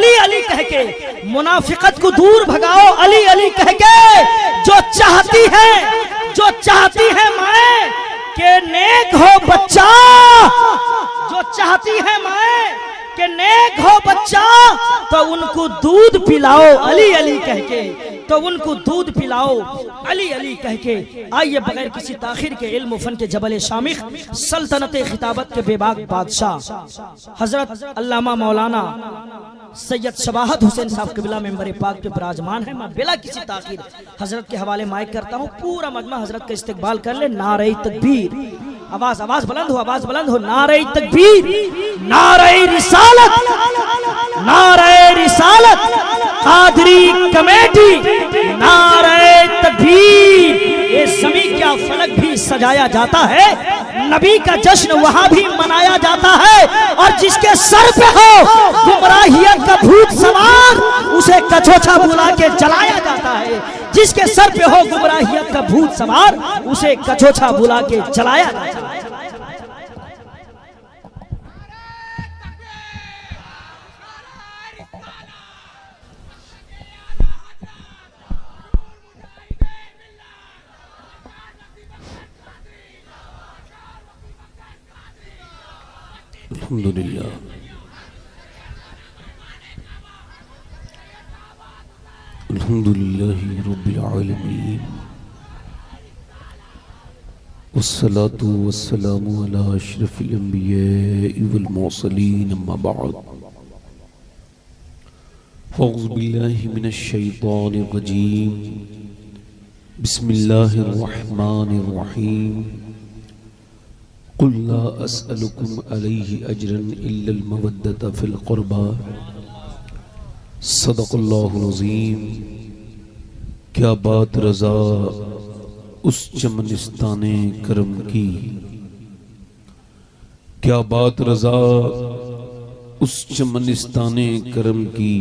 अली अली कह के, मुनाफिकत को दूर भगाओ अली अली कह के। जो चाहती है माए के नेक हो बच्चा, जो चाहती है माए के नेक हो बच्चा, तो उनको दूध पिलाओ अली अली कह के, तो उनको दूध पिलाओ अली अली कह के। आइए बगैर किसी ताखिर के इल्म फन के जबल शामिख, सल्तनत खिताबत के बेबाक बादशाह हजरत अल्लामा मौलाना सैयद शबाहत हुसैन साहब कबिला मेंबर पाक पे विराजमान है। मैं बिला किसी ताखिर हजरत के हवाले माइक करता हूँ। पूरा मजमा हजरत का इस्तकबाल कर ले। नारे तकबीर, आवाज बुलंद हो, नारे तकबीर, नारे रिसालत, नारे रिसालत, कादरी कमेटी, नारे तकबीर। ये ज़मीं क्या फलक भी सजाया जाता है, नबी का जश्न वहां भी मनाया जाता है। और जिसके सर पे हो गुमराहियत का भूत सवार, उसे कछोछा बुला के जलाया जाता है। जिसके सर पे हो गुमराहियत का भूत सवार, उसे कछोछा बुला के जलाया जाता है। अल्हम्दुलिल्लाह, अल्हम्दुलिल्लाहि रब्बिल आलमीन, वस्सलातु वस्सलामु अला अशरफिल अंबिया'i वल मुरसलीन, अम्मा बअद। अऊज़ु बिल्लाहि मिनश शैतानिर रजीम, बिस्मिल्लाहिर रहमानिर रहीम। कुल ला अस्अलुकुम अलैहि अजरन इल्लल मवद्दत फिल क़ुरबा, सदक़ल्लाहुल अज़ीम। क्या बात रज़ा उस चमनिस्ताने करम की, क्या बात रज़ा उस चमनिस्ताने करम की।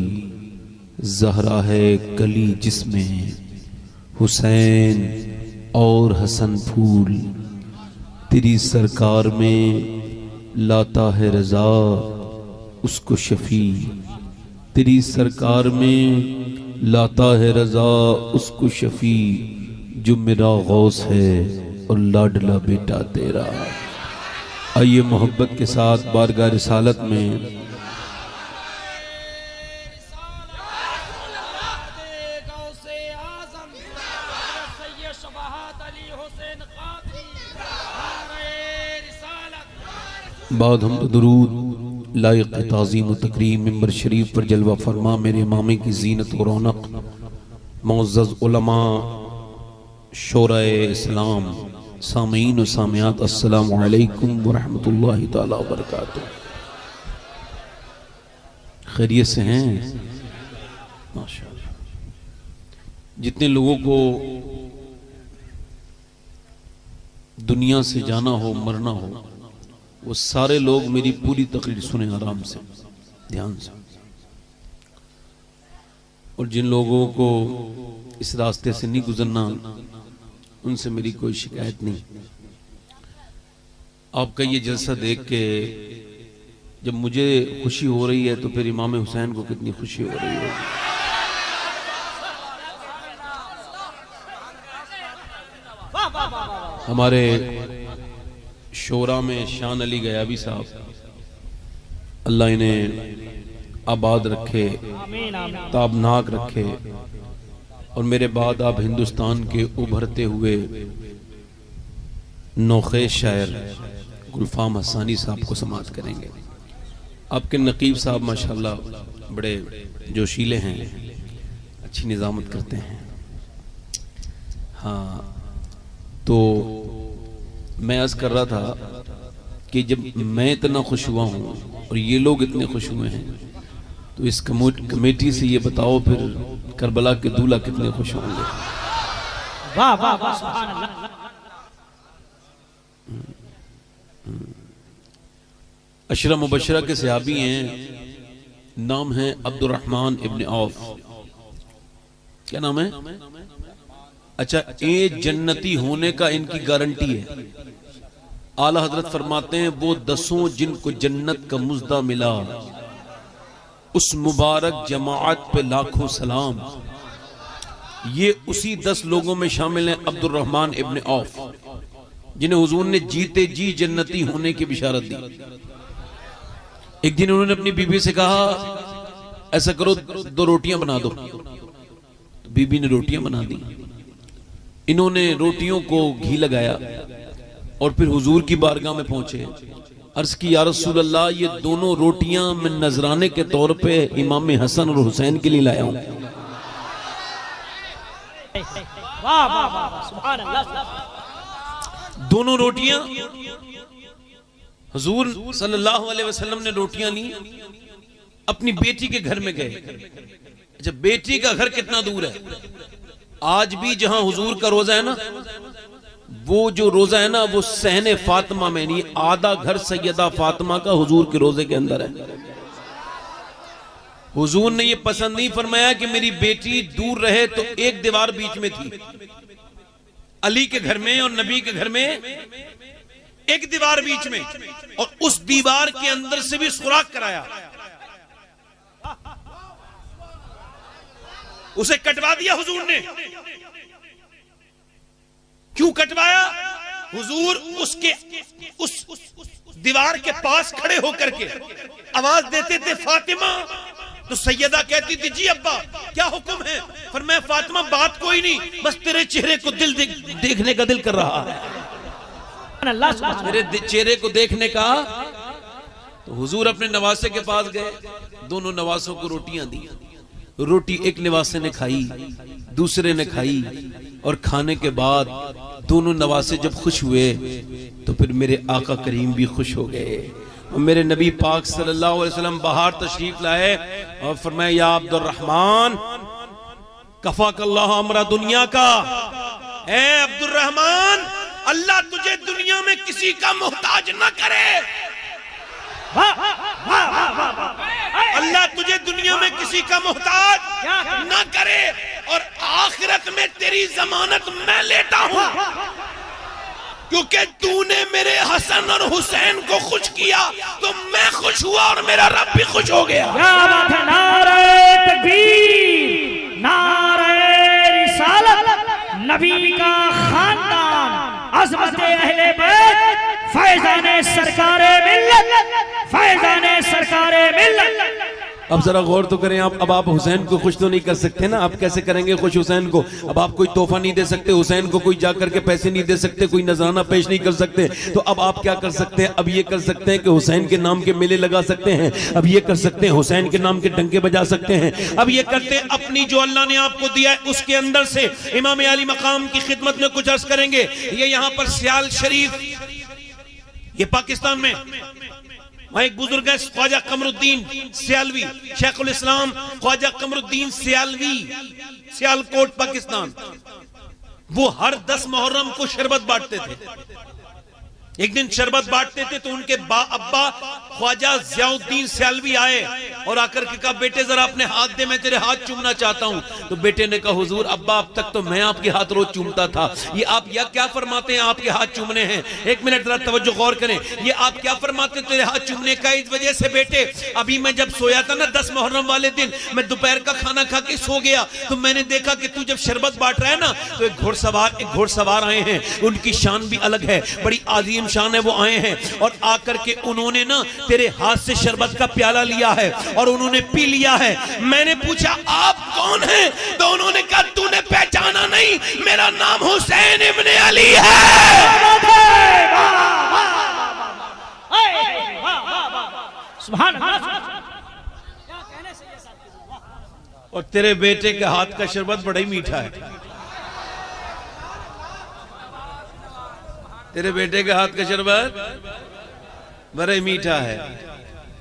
ज़हरा है कली जिसमें हुसैन और हसन फूल, तेरी सरकार में लाता है रज़ा उसको शफी। तेरी सरकार में लाता है रज़ा उसको शफी, जो मेरा गौस है और लाडला बेटा तेरा। आइए मोहब्बत के साथ बारगाह रिसालत में बाद हम दुरूद लायक ताज़ीम तकरीम मिंबर शरीफ पर जलवा फरमा मेरे इमामे की जीनत और रौनक मुअज़्ज़ज़ उलमा शोराए इस्लाम सामीन व सामियात, अस्सलामु अलैकुम व रहमतुल्लाहि ताला व बरकातुहू। खैरियत से हैं माशाअल्लाह। जितने लोगों को दुनिया से जाना हो, मरना हो, वो सारे लोग मेरी पूरी तकरीर सुने आराम से, ध्यान से। और जिन लोगों को इस रास्ते से नहीं गुजरना, उनसे मेरी कोई शिकायत नहीं। आपका ये जलसा देख के जब मुझे खुशी हो रही है, तो फिर इमाम हुसैन को कितनी खुशी हो रही है। हमारे शोरा में शान अली गयाबी साहब, अल्लाह इन्हें आबाद रखे, ताबनाक रखे। और मेरे बाद आप हिंदुस्तान के उभरते हुए नौखे शायर गुलफाम हसानी साहब को समाअत करेंगे। आपके नकीब साहब माशाल्लाह बड़े जोशीले हैं, अच्छी निज़ामत करते हैं। हाँ, तो मैं अर्ज़ कर रहा था कि जब मैं इतना खुश हुआ हूँ और ये लोग इतने खुश हुए हैं, तो इस कमेटी से ये बताओ फिर करबला के दूल्हा कितने खुश होंगे। वाह वाह वाह, सुभान अल्लाह। अशरा मुबशरा के सहाबी हैं, नाम है अब्दुर्रहमान इब्न औफ। क्या नाम है? अच्छा, ये जन्नती होने का इनकी गारंटी है। आला हजरत फरमाते हैं वो 10 जिनको जन्नत का मुज्दा मिला, उस मुबारक जमाअत पे लाखों सलाम। ये उसी 10 लोगों में शामिल हैं अब्दुर्रहमान इब्न औफ, जिन्हें हुजूर ने जीते जी जन्नती होने की बिशारत दी। एक दिन उन्होंने अपनी बीबी से कहा, ऐसा करो 2 रोटियां बना दो। तो बीबी ने रोटियां बना दी। इन्होंने रोटियों को घी लगाया और फिर हुजूर की बारगाह में पहुंचे। अर्ज की, या रसूल अल्लाह, ये दोनों रोटियां मैं नजराने के तौर पे इमाम हसन और हुसैन के लिए लाया हूं। वाह वाह वाह, सुभान अल्लाह। दोनों रोटियां हुजूर सल्लल्लाहु अलैहि वसल्लम ने रोटियां ली, अपनी बेटी के घर में गए। अच्छा, बेटी का घर कितना दूर है? आज भी जहां हुजूर का रोजा है ना, वो जो रोजा है ना, वो सहने फातिमा में नहीं, आधा घर सैयदा फातिमा का हुजूर के रोजे के अंदर है। हुजूर ने ये पसंद नहीं फरमाया कि मेरी बेटी दूर रहे, तो एक दीवार बीच में थी, अली के घर में और नबी के घर में एक दीवार बीच में, और उस दीवार के अंदर से भी सुराख कराया। उसे कटवा दिया हुजूर ने। क्यों कटवाया? हुजूर उसके उस दीवार के पास खड़े होकर के आवाज देते थे, फातिमा। तो सैयदा कहती थी, जी अब्बा क्या हुक्म है? फरमाया, फातिमा बात कोई नहीं, बस तेरे चेहरे को देखने का दिल कर रहा है, तेरे चेहरे को देखने का। तो हुजूर अपने नवासे के पास गए, दोनों नवासों को रोटियां दी। रोटी एक नवासे ने खाई, दूसरे ने खाई, और खाने के बाद दोनों नवासे जब खुश हुए तो फिर मेरे आका करीम भी खुश हो गए। और मेरे नबी पाक सल्लल्लाहु अलैहि वसल्लम बाहर तशरीफ लाए और फरमाया, या अब्दुर्रहमान कफाकल्लाह अमरा दुनिया का। ए अब्दुर्रहमान, अल्लाह तुझे दुनिया में किसी का मोहताज न करे। अल्लाह तुझे दुनिया में किसी का मोहताज न करे, और आखिरत में तेरी जमानत मैं लेता हूं, क्योंकि तूने मेरे हसन और हुसैन को खुश किया तो मैं खुश हुआ और मेरा रब भी खुश हो गया। नारे तकबीर, नारे रिसालत, नबी का खानदान, अज़मत अहले बैत, फैज़ाने सरकारे मिल्लत, फैज़ाने सरकारे मिल्लत। अब जरा गौर तो करें आप। अब आप हुसैन को खुश तो नहीं कर सकते ना, आप कैसे करेंगे खुश हुसैन को? अब आप कोई तोहफा नहीं दे सकते हुसैन को, कोई जाकर के पैसे नहीं दे सकते, कोई नजराना पेश नहीं कर सकते। तो अब आप क्या कर सकते हैं? अब ये कर सकते हैं कि हुसैन के नाम के मेले लगा सकते हैं, अब ये कर सकते हैं हुसैन के नाम के डंके बजा सकते हैं, अब ये करते हैं अपनी जो अल्लाह ने आपको दिया है उसके अंदर से इमाम अली मकाम की खिदमत में कुछ अर्ज करेंगे। ये यहाँ पर सियाल शरीफ, ये पाकिस्तान में, वहां एक बुजुर्ग है ख्वाजा कमरुद्दीन सियालवी, शेखुल इस्लाम ख्वाजा कमरुद्दीन सियालवी, सियालकोट पाकिस्तान। वो हर 10 मुहर्रम को शरबत बांटते थे। एक दिन शरबत बांटते थे तो उनके अब्बा ख्वाजा जियाउद्दीन सियालवी आए और आकर के कहा, बेटे जरा अपने हाथ दे, मैं तेरे हाथ चूमना चाहता हूं। तो बेटे ने कहा, हुजूर अब्बा अब तक तो मैं आपके हाथ रोज चूमता था, ये आप या क्या फरमाते हैं आपके हाथ चूमने हैं? एक मिनट जरा तवज्जो गौर करें, ये आप क्या फरमाते तेरे हाथ चूमने का? इस वजह से बेटे, अभी मैं जब सोया था ना 10 मुहर्रम वाले दिन, मैं दोपहर का खाना खा के सो गया, तो मैंने देखा कि तू जब शरबत बांट रहा है ना, तो एक घोड़सवार आए हैं, उनकी शान भी अलग है, बड़ी आजीम शान है। वो आए हैं और आकर के उन्होंने ना तेरे हाथ से शरबत का प्याला लिया है और उन्होंने पी लिया है। मैंने पूछा, आप कौन हैं? तो उन्होंने कहा, तूने पहचाना नहीं, मेरा नाम हुसैन इब्ने अली है। सुभान अल्लाह। और तेरे बेटे के हाथ का शरबत बड़ा ही मीठा है। तेरे बेटे के हाथ का शरबत बड़ा ही मीठा है।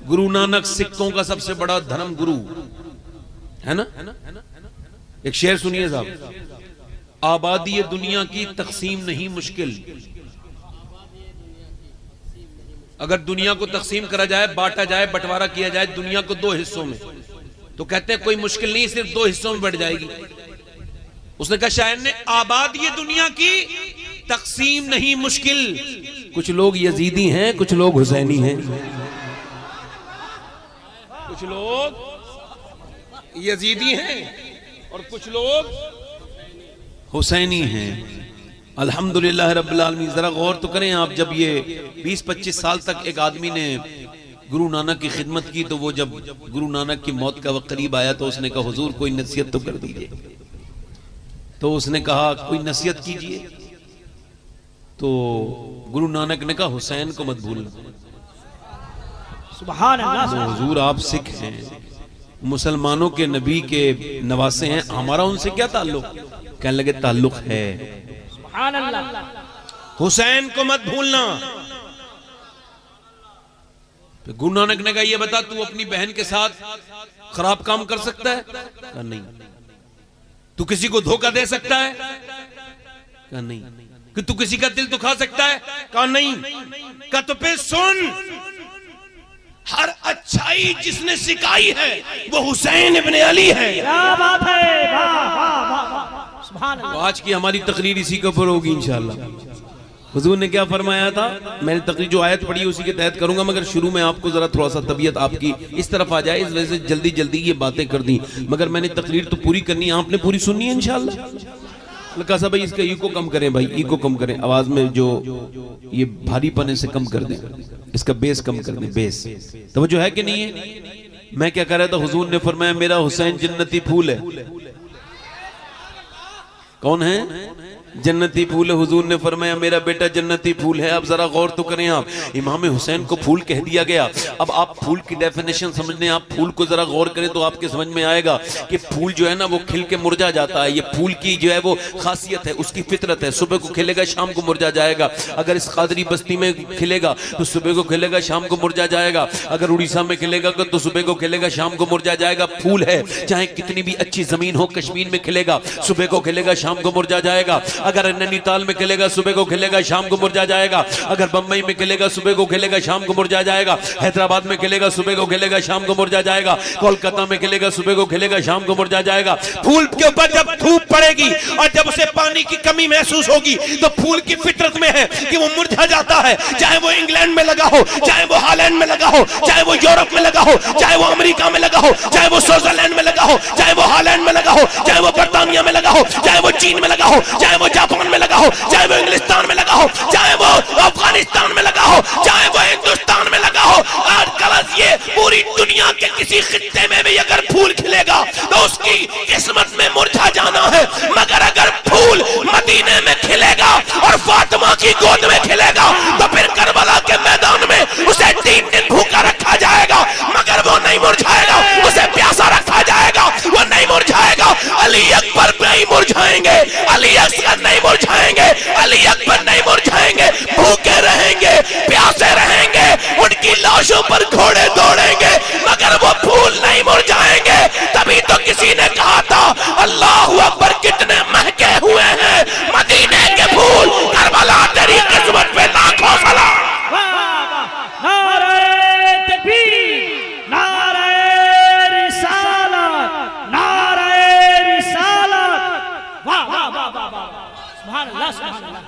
गुरु नानक सिखों का सबसे बड़ा धर्म गुरु है ना। एक शेर सुनिए साहब, आबादी दुनिया की तकसीम नहीं मुश्किल। अगर दुनिया को तकसीम करा जाए, बांटा जाए, बंटवारा किया जाए दुनिया को 2 हिस्सों में, तो कहते हैं कोई मुश्किल नहीं, सिर्फ 2 हिस्सों में बढ़ जाएगी। उसने कहा, शायर ने, आबादी दुनिया की तकसीम नहीं मुश्किल। कुछ लोग यजीदी हैं, कुछ लोग हुसैनी हैं, कुछ लोग यजीदी हैं और कुछ लोग हुसैनी हैं। अल्हम्दुलिल्लाह रब्बिल आलमीन। जरा गौर तो करें आप, जब ये 20-25 साल तक एक आदमी ने गुरु नानक की खिदमत की, तो वो जब गुरु नानक की मौत का वक्त करीब आया तो उसने कहा हुजूर कोई नसीहत तो कर दीजिए। तो उसने कहा कोई नसीहत कीजिए। तो गुरु नानक ने कहा हुसैन को मत भूलना। सुभान अल्लाह। तो हुजूर आप सिख हैं, मुसलमानों के नबी के नवासे हैं, हमारा उनसे क्या ताल्लुक? कहने लगे ताल्लुक है। सुभान अल्लाह। हुसैन को मत भूलना। तो गुरु नानक ने कहा ये बता तू अपनी बहन के साथ खराब काम कर सकता है? कहा नहीं। तू किसी को धोखा दे सकता है? कहा नहीं। कि तू किसी का दिल दुखा सकता है? कहा नहीं। कहा तो फिर सुन, हर अच्छाई जिसने सिखाई है वो हुसैन इब्ने अली है। क्या बात है, वाह वाह वाह, सुभान अल्लाह। आज की हमारी तकरीर इसी के ऊपर होगी इंशाअल्लाह। हुजूर ने क्या फरमाया था, मैंने तकरीर जो आयत पढ़ी उसी के तहत करूंगा, मगर शुरू में आपको जरा थोड़ा सा तबीयत आपकी इस तरफ आ जाए, इस वजह से जल्दी जल्दी ये बातें कर दी, मगर मैंने तकरीर तो पूरी करनी है, आपने पूरी सुननी है इंशाअल्लाह। कहा भाई इसका ईको कम करें, भाई ईको कम करें, आवाज में जो ये भारीपन से कम कर दें, इसका बेस कम कर दें, बेस। तो वो जो है कि नहीं है? मैं क्या कह रहा था, हुजूर ने फरमाया मेरा हुसैन जन्नती फूल है। कौन है? जन्नती फूल है। हुजूर ने फरमाया मेरा बेटा जन्नती फूल है। अब जरा गौर तो करें आप, इमाम हुसैन को फूल कह दिया गया। अब आप फूल की डेफिनेशन समझने, आप फूल को जरा गौर करें तो आपके समझ में आएगा कि फूल जो है ना वो खिल के मुरझा जाता है। ये फूल की जो है वो खासियत है, उसकी फितरत है। सुबह को खिलेगा, शाम को मुरझा जाएगा। अगर इस कादरी बस्ती में खिलेगा तो सुबह को खिलेगा, शाम को मुरझा जाएगा। अगर उड़ीसा में खिलेगा तो सुबह को खिलेगा, शाम को मुरझा जाएगा। फूल है, चाहे कितनी भी अच्छी जमीन हो, कश्मीर में खिलेगा, सुबह को खिलेगा, शाम को मुरझा जाएगा। अगर नैनीताल में खिलेगा, सुबह को खिलेगा, शाम को मुरझा जाएगा। अगर बंबई में खिलेगा, सुबह को खिलेगा, शाम को मुरझा जाएगा। हैदराबाद में खिलेगा, सुबह को खिलेगा, शाम को मुरझा जाएगा। कोलकाता में खिलेगा, सुबह को खिलेगा, शाम को मुरझा जाएगा। फूल के ऊपर जब धूप पड़ेगी और जब उसे पानी की कमी महसूस होगी तो फूल की फितरत में है कि वो मुरझा जाता है। चाहे वो इंग्लैंड में लगा हो, चाहे वो हॉलैंड में लगा हो, चाहे वो यूरोप में लगा हो, चाहे वो अमेरिका में लगा हो, चाहे वो स्विट्जरलैंड में लगा हो, चाहे वो हॉलैंड में लगा हो, चाहे वो बर्तानिया में लगा हो, चाहे वो चीन में लगा हो, चाहे वो जापान में लगा हो, चाहे वो इंग्लिस्तान में लगा हो, चाहे वो अफगानिस्तान में लगा हो, चाहे वो हिंदुस्तान में लगा हो। और गलत ये पूरी दुनिया के किसी खित्ते में भी अगर फूल खिलेगा तो उसकी किस्मत में मुरझा जाना है। मगर अगर फूल मदीने में खिलेगा और फातिमा की गोद में खिलेगा तो फिर करबला के मैदान में उसे 3 दिन भूखा रखा जाएगा, मगर वो नहीं मुरझाएगा। उसे प्यासा रखा जाएगा, वो नहीं मुरझाएगा। अली अकबर नहीं मुरझाएंगे, अली असगर नहीं मुरझाएंगे, अली अकबर नहीं मुरझाएंगे। भूखे रहेंगे, प्यासे रहेंगे, उनकी लाशों पर घोड़े दौड़ेंगे, मगर वो फूल नहीं मुरझाएंगे। तभी तो किसी ने कहा था अल्लाहू अकबर कितने महके हुए हैं मदीने के फूल। करबला तेरी किस्मत पे लाखों सलाम। नारे तकबीर, नारे रिसालत, नारे रिसालत। वाह वाह वाह वाह वाह, सुभान अल्लाह, सुभान अल्लाह।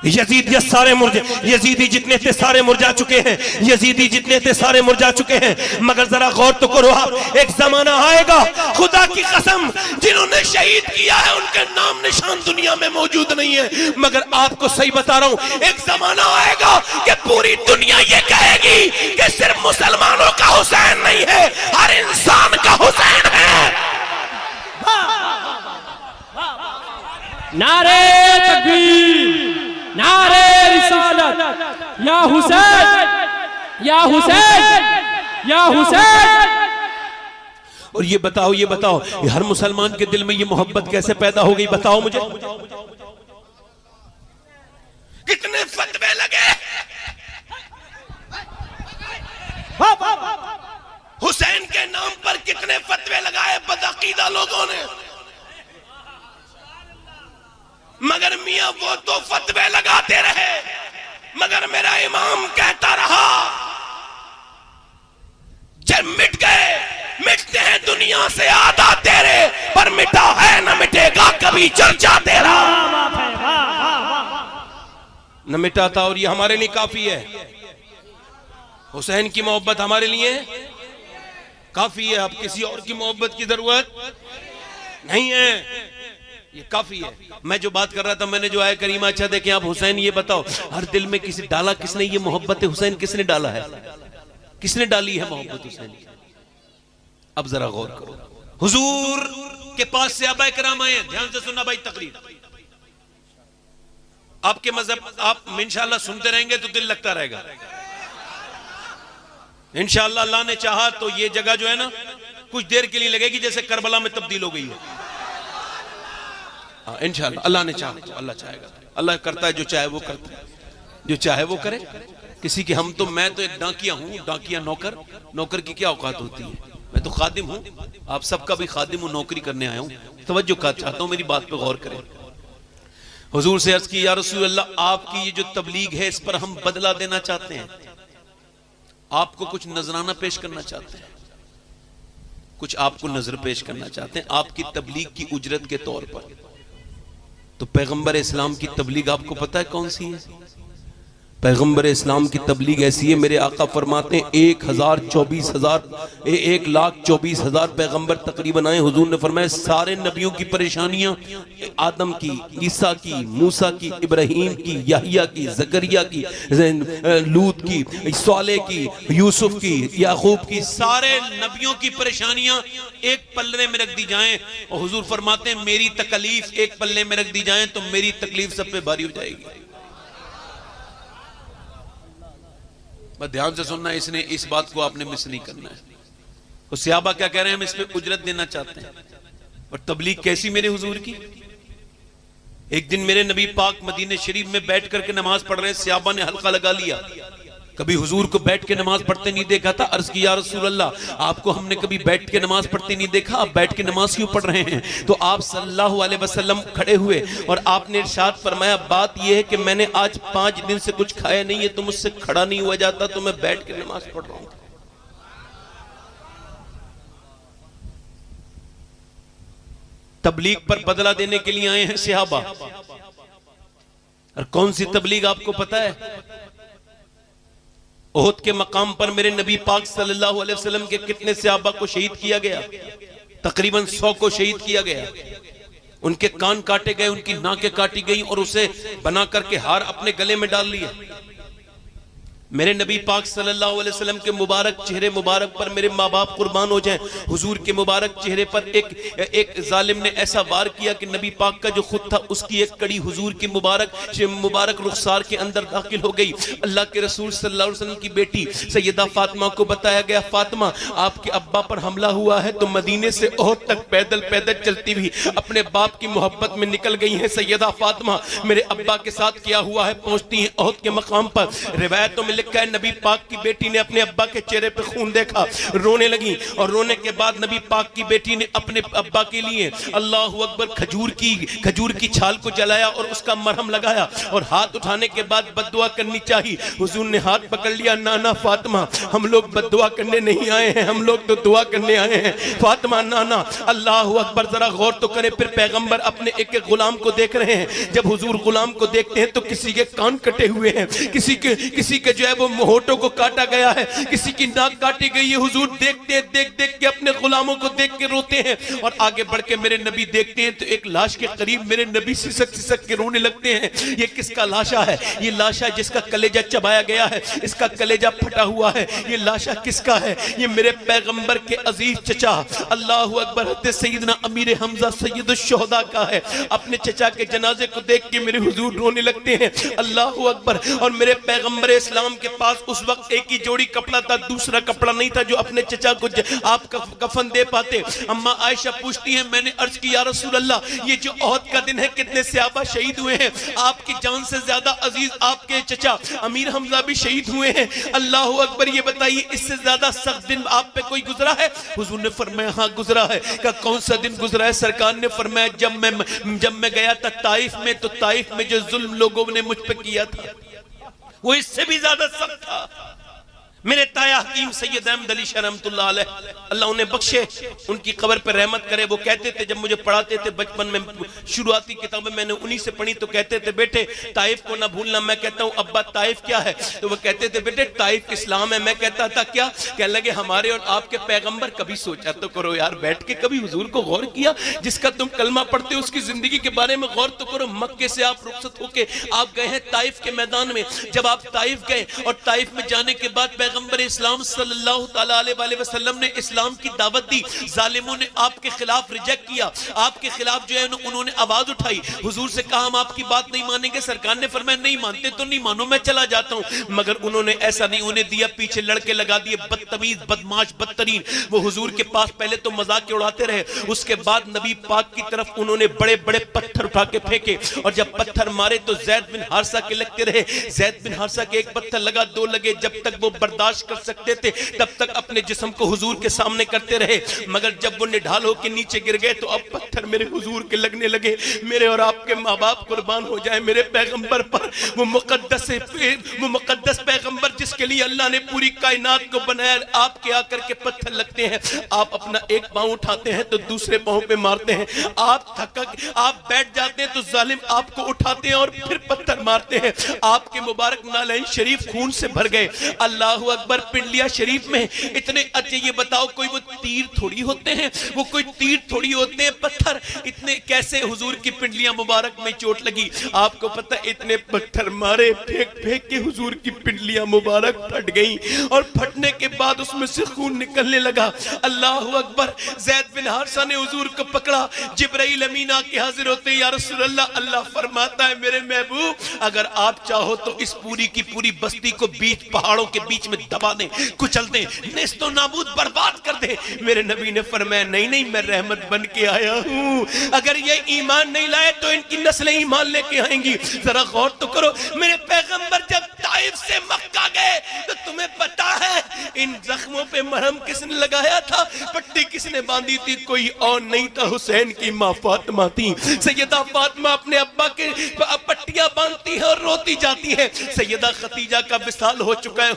यजीदी सारे मुरझे, यजीदी जितने थे सारे मुरझा चुके हैं, यजीदी जितने थे सारे मुरझा चुके हैं। मगर जरा गौर तो करो आप, एक जमाना आएगा, खुदा की कसम, जिन्होंने शहीद किया है उनके नाम निशान दुनिया में मौजूद नहीं है। मगर आपको सही बता रहा हूं, एक जमाना आएगा कि पूरी दुनिया ये कहेगी कि सिर्फ मुसलमानों का हुसैन नहीं है, हर इंसान का हुसैन है। नारे तकबीर, नारे रिसालत, या हुसैन, या हुसैन, या हुसैन। और ये बताओ, ये बताओ, ये हर मुसलमान के दिल में ये मोहब्बत कैसे पैदा हो गई? बताओ मुझे। कितने फतवे लगे, हुसैन के नाम पर कितने फतवे लगाए बदअकीदा लोगों ने। मगर मियां वो तो फतवे लगाते रहे, मगर मेरा इमाम कहता रहा जब मिट गए, मिटते हैं दुनिया से आधा तेरे, पर मिटा है न मिटेगा कभी चर्चा तेरा। न मिटा था और ये हमारे लिए काफी है। हुसैन की मोहब्बत हमारे लिए काफी है। अब किसी और की मोहब्बत की जरूरत नहीं है, ये काफी है। मैं जो बात कर रहा था, मैंने जो आया करीमा अच्छा देखें आप। हुसैन ये बताओ, हर दिल में किसी डाला किसने ये मोहब्बत हुसैन किसने डाला है? किसने डाली है मोहब्बत हुसैन? अब जरा गौर करो। हुजूर के पास सहाबा किराम आए, ध्यान से सुनना भाई तकरीर। आपके मजहब आप इंशाअल्लाह सुनते रहेंगे तो दिल लगता रहेगा। इंशाअल्लाह अल्लाह ने चाहा तो ये जगह जो है ना कुछ देर के लिए लगेगी जैसे करबला में तब्दील हो गई है। हाँ इंशाअल्लाह अल्लाह ने चाहा तो अल्लाह चाहेगा। अल्लाह करता है जो चाहे वो करता है, जो चाहे वो करे। किसी की हम तो, मैं तो एक डाकिया हूं, डाकिया नौकर, नौकर की क्या औकात होती है? मैं तो खादिम हूं, आप सबका भी खादिम हूं, नौकरी करने आया हूं। तवज्जो का चाहता हूं, मेरी बात पे गौर करें। हुजूर से अर्ज की, या रसूल अल्लाह, आपकी ये जो तबलीग है इस पर हम बदला देना चाहते हैं, आपको कुछ नजराना पेश करना चाहते हैं, कुछ आपको नजर पेश करना चाहते हैं आपकी तबलीग की उजरत के तौर पर। तो पैगंबर इस्लाम की तबलीग आपको पता है कौन सी है? पैगंबर इस्लाम की तबलीग ऐसी है, मेरे आका फरमाते हैं 1,24,000 पैगंबर तकरीबन आए। हुजूर ने फरमाया सारे नबियों की परेशानियां, आदम की, ईसा की, मूसा की, इब्राहीम की, याहिया की, जकरिया की, लूत की, सालेह की, यूसुफ की, याकूब की, सारे नबियों की परेशानियां एक पल्ले में रख दी जाएं। और हुजूर फरमाते हैं मेरी तकलीफ एक पल्ले में रख दी जाए तो मेरी तकलीफ सब पे भारी हो जाएगी। बस ध्यान से सुनना, इसने इस बात को आपने मिस नहीं करना है। तो सहाबा क्या कह रहे हैं, हम इस पे उजरत देना चाहते हैं। और तबलीग कैसी मेरे हुजूर की? एक दिन मेरे नबी पाक मदीने शरीफ में बैठ करके नमाज पढ़ रहे हैं, सहाबा ने हल्का लगा लिया। कभी हुजूर को बैठ के नमाज पढ़ते नहीं देखा था। अर्ज की, या रसूल अल्लाह, आपको हमने कभी बैठ के नमाज पढ़ते नहीं देखा, आप बैठ के नमाज क्यों पढ़ रहे हैं? तो आप सल्लल्लाहु अलैहि वसल्लम खड़े हुए और आपने इरशाद फरमाया, बात यह है कि मैंने आज 5 दिन से कुछ खाया नहीं है, तो मुझसे खड़ा नहीं हुआ जाता, तो मैं बैठ के नमाज पढ़ रहा हूं। तबलीग पर बदला देने के लिए आए हैं सहाबा। और कौन सी तबलीग आपको पता है? ओहद के मकाम पर मेरे नबी पाक सल्लल्लाहु अलैहि वसल्लम के कितने सहाबा को शहीद किया गया? तकरीबन 100 को शहीद किया गया। उनके कान काटे गए, उनकी नाकें काटी गई और उसे बना करके हार अपने गले में डाल लिया। मेरे नबी पाक सल्लल्लाहु अलैहि वसल्लम के मुबारक चेहरे मुबारक पर मेरे माँ बाप कुर्बान हो जाएं। हुजूर के मुबारक चेहरे पर एक जालिम ने ऐसा वार किया कि नबी पाक का जो खुद था उसकी एक कड़ी हुजूर की मुबारक रुखसार के अंदर दाखिल हो गई। अल्लाह के रसूल सल्लल्लाहु अलैहि वसल्लम की बेटी सैयदा फातिमा को बताया गया, फातिमा आपके अब्बा पर हमला हुआ है, तो मदीने से ओहद तक पैदल चलती हुई अपने बाप की मोहब्बत में निकल गई है। सैयदा फातिमा मेरे अब्बा के साथ क्या हुआ है पहुंचती है ओहद के मकाम पर। रिवायतों में लिखा है नबी पाक की बेटी ने अपने अब्बा के चेहरे पे खून देखा, रोने लगी, और रोने के बाद नबी पाक की बेटी ने अपने अब्बा के लिए अल्लाहु अकबर खजूर की छाल को जलाया और उसका मरहम लगाया और हाथ उठाने के बाद बद्दुआ करनी चाहिए। हुजूर ने हाथ पकड़ लिया, नाना फातिमा हम लोग बद्दुआ करने नहीं आए हैं, हम लोग तो दुआ करने आए हैं। फातिमा नाना, अल्लाहु अकबर, जरा गौर तो करें। फिर पैगंबर अपने एक एक गुलाम को देख रहे हैं। जब हुजूर गुलाम को देखते हैं तो किसी के कान कटे हुए हैं, किसी के जो है वो होठों को काटा गया है, किसी की नाक काटी गई है। हुजूर देखते हैं, देख के अपने गुलामों को देख के रोते हैं। और आगे बढ़ के मेरे नबी देखते हैं तो एक लाश के करीब मेरे नबी सिसक के रोने लगते हैं। ये किसका लाशा है? ये लाशा जिसका कलेजा चबाया गया है, इसका कलेजा फटा हुआ है। ये लाशा किसका है? ये मेरे पैगंबर के अजीज चचा अल्लाहु अकबर हज़रत सैयदना अमीर हमजा सैयदुश शुहदा का है। अपने चचा के जनाजे को देख के मेरे हुजूर रोने लगते हैं। अल्लाहु अकबर। और मेरे पैगंबर इस्लाम के पास उस वक्त एक ही जोड़ी कपड़ा था, दूसरा कपड़ा नहीं था जो अपने चचा को आप कफन दे पाते। अम्मा आयशा पूछती हैं, मैंने अर्ज की, या रसूल अल्लाह, ये जो ओहद का दिन है कितने सहाबा शहीद हुए हैं, आपकी जान से ज्यादा अजीज आपके चचा अमीर हमजा भी शहीद हुए हैं। अल्लाहु अकबर, ये बताइए इससे ज्यादा सख्त दिन आप पे कोई गुजरा है? हुजूर ने फरमाया हाँ गुजरा है। का कौन सा दिन गुजरा है? सरकार ने फरमाया जब मैं गया था ताइफ में, तो ताइफ में जो जुल्म लोगों ने मुझ पे किया था वो इससे भी ज्यादा सख्त था। मेरे कहता है हकीम सैयद अहमद अली शाह रहमतुल्लाह अलैह, अल्लाह उन्हें बख्शे, उनकी कब्र पर रहमत करे। वो कहते थे, जब मुझे पढ़ाते थे बचपन में, शुरुआती किताबें मैंने उन्हीं से पढ़ी, तो कहते थे बेटे ताइफ को ना भूलना। मैं कहता हूँ अब्बा ताइफ क्या है? तो वो कहते थे बेटे ताइफ इस्लाम है। मैं कहता था क्या? कहने लगे हमारे और आपके पैगंबर। कभी सोचा तो करो यार, बैठ के कभी हुजूर को गौर किया? जिसका तुम कलमा पढ़ते हो उसकी जिंदगी के बारे में गौर तो करो। मक्के से आप रुखसत होके आप गए हैं ताइफ के मैदान में। जब आप ताइफ गए और ताइफ में जाने के बाद पैगंबर इस्लाम सल्लल्लाहु तआला अलैहि वसल्लम ने इस्लाम की दावत दी, जालिमों ने आपके खिलाफ रिजेक्ट किया, आपके खिलाफ जो है उन्होंने आवाज उठाई। हुजूर से कहा हम आपकी बात नहीं मानेंगे। सरकार ने फरमाया नहीं मानते तो नहीं मानो, मैं चला जाता हूं। मगर उन्होंने ऐसा नहीं, उन्हें दिया पीछे लड़के लगा दिए, बदतमीज बदमाश बदतरीन। वो हुजूर के पास पहले तो मजाक उड़ाते रहे, उसके बाद नबी पाक की तरफ उन्होंने बड़े बड़े पत्थर उठा के फेंके, और जब पत्थर मारे तो जैद बिन हारिसा के लगते रहे। जैद बिन हारिसा के एक पत्थर लगा, दो लगे, जब तक वो बर्दाश्त कर सकते थे तब तक अपने जिस्म को हुजूर के सामने करते रहे। मगर जब वो निढाल होकर नीचे गिर गए तो अब पत्थर मेरे हुजूर के लगने लगे। मेरे और आपके माँ बाप कुर्बान हो जाए मेरे पैगंबर पर। वो मुकद्दस पैगंबर जिसके लिए अल्लाह ने पूरी कायनात को बनाया, आपके आकर के पत्थर लगते हैं। आप अपना एक पांव उठाते हैं तो दूसरे पांव पे मारते हैं, आप आप बैठ जाते हैं तो जालिम आपको उठाते हैं और फिर पत्थर मारते हैं। आपके मुबारक नालैन शरीफ खून से भर गए। अल्लाहु अकबर। पिंडलिया शरीफ में इतने अच्छे, ये बताओ कोई वो तीर थोड़ी होते हैं, वो कोई तीर थोड़ी होते हैं, पत्थर इतने कैसे हुजूर की पिंडलियां मुबारक में चोट लगी। आपको पता है इतने पत्थर मारे, फेंक फेंक के हुजूर की पिंडलियां मुबारक फट गई, और फटने के बाद उसमें से खून निकलने लगा। अल्लाहु अकबर। जैद बिन हारिसा ने हुजूर को पकड़ा, जिब्राइल अमीन आके हाजिर होते हैं, या रसूल अल्लाह, अल्लाह फरमाता है मेरे महबूब अगर आप चाहो तो इस पूरी की पूरी बस्ती को बीच पहाड़ों के बीच में दबा दें, कुचल दें, नेस्तो नाबूद बर्बाद कर दे। मेरे नबी ने फरमाया नहीं नहीं, मैं रहमत बन के आया हूं। अगर ये ईमान नहीं लाए तो इनकी नस्लें ईमान लेके आएंगी। जरा गौर तो करो, मेरे पैगंबर जब ताइफ से मक्का गए तो तुम्हें पता है इन जख्मों पे मरहम किसने लगाया था, पट्टी किसने बांधी थी? कोई और नहीं था, हुसैन की माँ फातिमा थी। सैयदा फातिमा अपने अब्बा के पट्टियां बांधती है और रोती जाती है। सैयदा खतीजा का विसाल हो चुका है।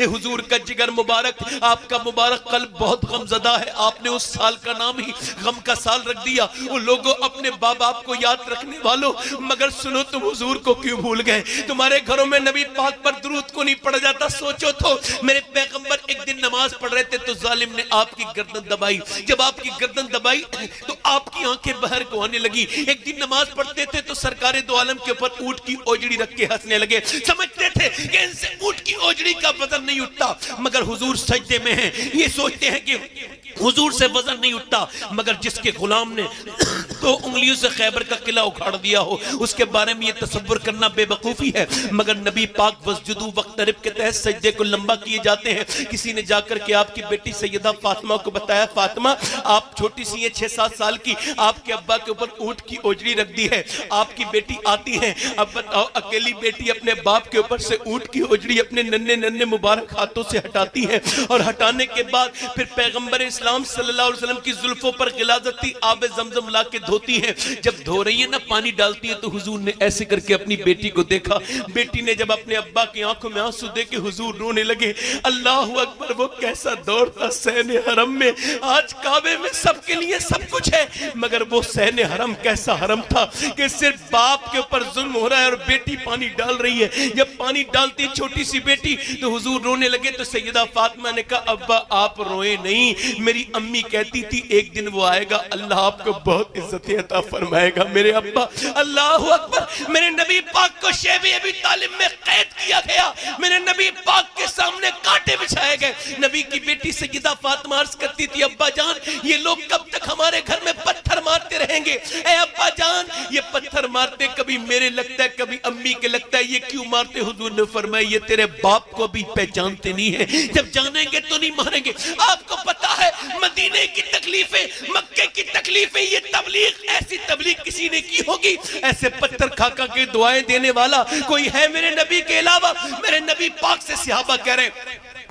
हुजूर का जिगर मुबारक, आपका मुबारक कल्ब बहुत गमजदा है। आपने उस साल का नाम ही गम का साल रख दिया। वो लोगों अपने बाप बाप को याद रखने वालों, मगर सुनो तुम हुजूर को क्यों भूल गए? तुम्हारे घरों में नबी पाक पर दुरूद को नहीं पढ़ा जाता। सोचो तो, मेरे पैगंबर एक दिन नमाज पढ़ रहे थे तो जालिम ने आपकी गर्दन दबाई। जब आपकी गर्दन दबाई तो आपकी आंखें बाहर को आने लगी। एक दिन नमाज पढ़ते थे तो सरकारे दो आलम के ऊपर ऊंट की ओजड़ी रख के हंसने लगे। समझते थे कि इनसे ऊंट की ओजड़ी का वजन नहीं उठता, मगर हुजूर सजदे में हैं, ये सोचते हैं कि हुजूर से वजन नहीं उठता। मगर जिसके गुलाम ने तो उंगलियों से खैबर का किला उखाड़ दिया हो, उसके बारे में ये तसव्वुर करना बेवकूफी है। मगर नबी पाक वस्जुदू वक्तरिब के तहत सजदे को लंबा किए जाते हैं। किसी ने जाकर के आपकी बेटी सैयदा फातिमा को बताया, फातिमा आप छोटी सी 6-7 साल की, आपके अब्बा के ऊपर ऊंट की ओजड़ी रख दी है। आपकी बेटी आती है, अब बताओ अकेली बेटी अपने बाप के ऊपर से ऊंट की ओजड़ी अपने नन्हे नन्हे मुबारक हाथों से हटाती है, और हटाने के बाद फिर पैगंबर इस्लाम सल्लल्लाहु अलैहि वसल्लम की जुल्फों पर गिलाजती आब जमजम ला के धोती है। जब धो रही है ना, पानी डालती है, तो हुजूर ने ऐसे करके अपनी बेटी को देखा। बेटी ने जब अपने अब्बा की आंखों में आंसू देके हुजूर रोने लगे। अल्लाहु अकबर। वो कैसा दौर था सहने हरम में। आज काबे में सबके लिए सब कुछ है, मगर वो सहने हरम कैसा हरम था कि सिर्फ बाप के ऊपर जुल्म हो रहा है और बेटी पानी डाल रही है। जब पानी डालती छोटी सी बेटी तो हुजूर रोने लगे। तो सैयदा फातिमा ने कहा अब्बा आप रोए नहीं, मेरी अम्मी कहती थी एक दिन वो आएगा, अल्लाह आपको बहुत इज्जत अता फरमाएगा। मेरे अब्बा। अल्लाहु अकबर। मेरे नबी पाक को शेबे अबी तालिब में कैद किया गया, मेरे नबी पाक के सामने कांटे बिछाए गए। नबी की बेटी सैयदा फातिमा अर्ज करती थी अब्बा जान ये लोग कब तक हमारे घर में पत्थर मारते रहेंगे? ए अब्बा जान ये पत्थर मारते कभी मेरे लगता है कभी अम्मी के लगता है, ये क्यों मारते? हुजूर ने फरमाया ये तेरे बाप को भी पहचानते नहीं है, जब जानेंगे तो नहीं मारेंगे। आपको पता है मदीने की तकलीफें, मक्के की तकलीफें, ये तबलीग ऐसी तबलीग किसी ने की होगी? ऐसे पत्थर खा के दुआएं देने वाला कोई है मेरे नबी के अलावा? मेरे नबी पाक से सहाबा कह रहे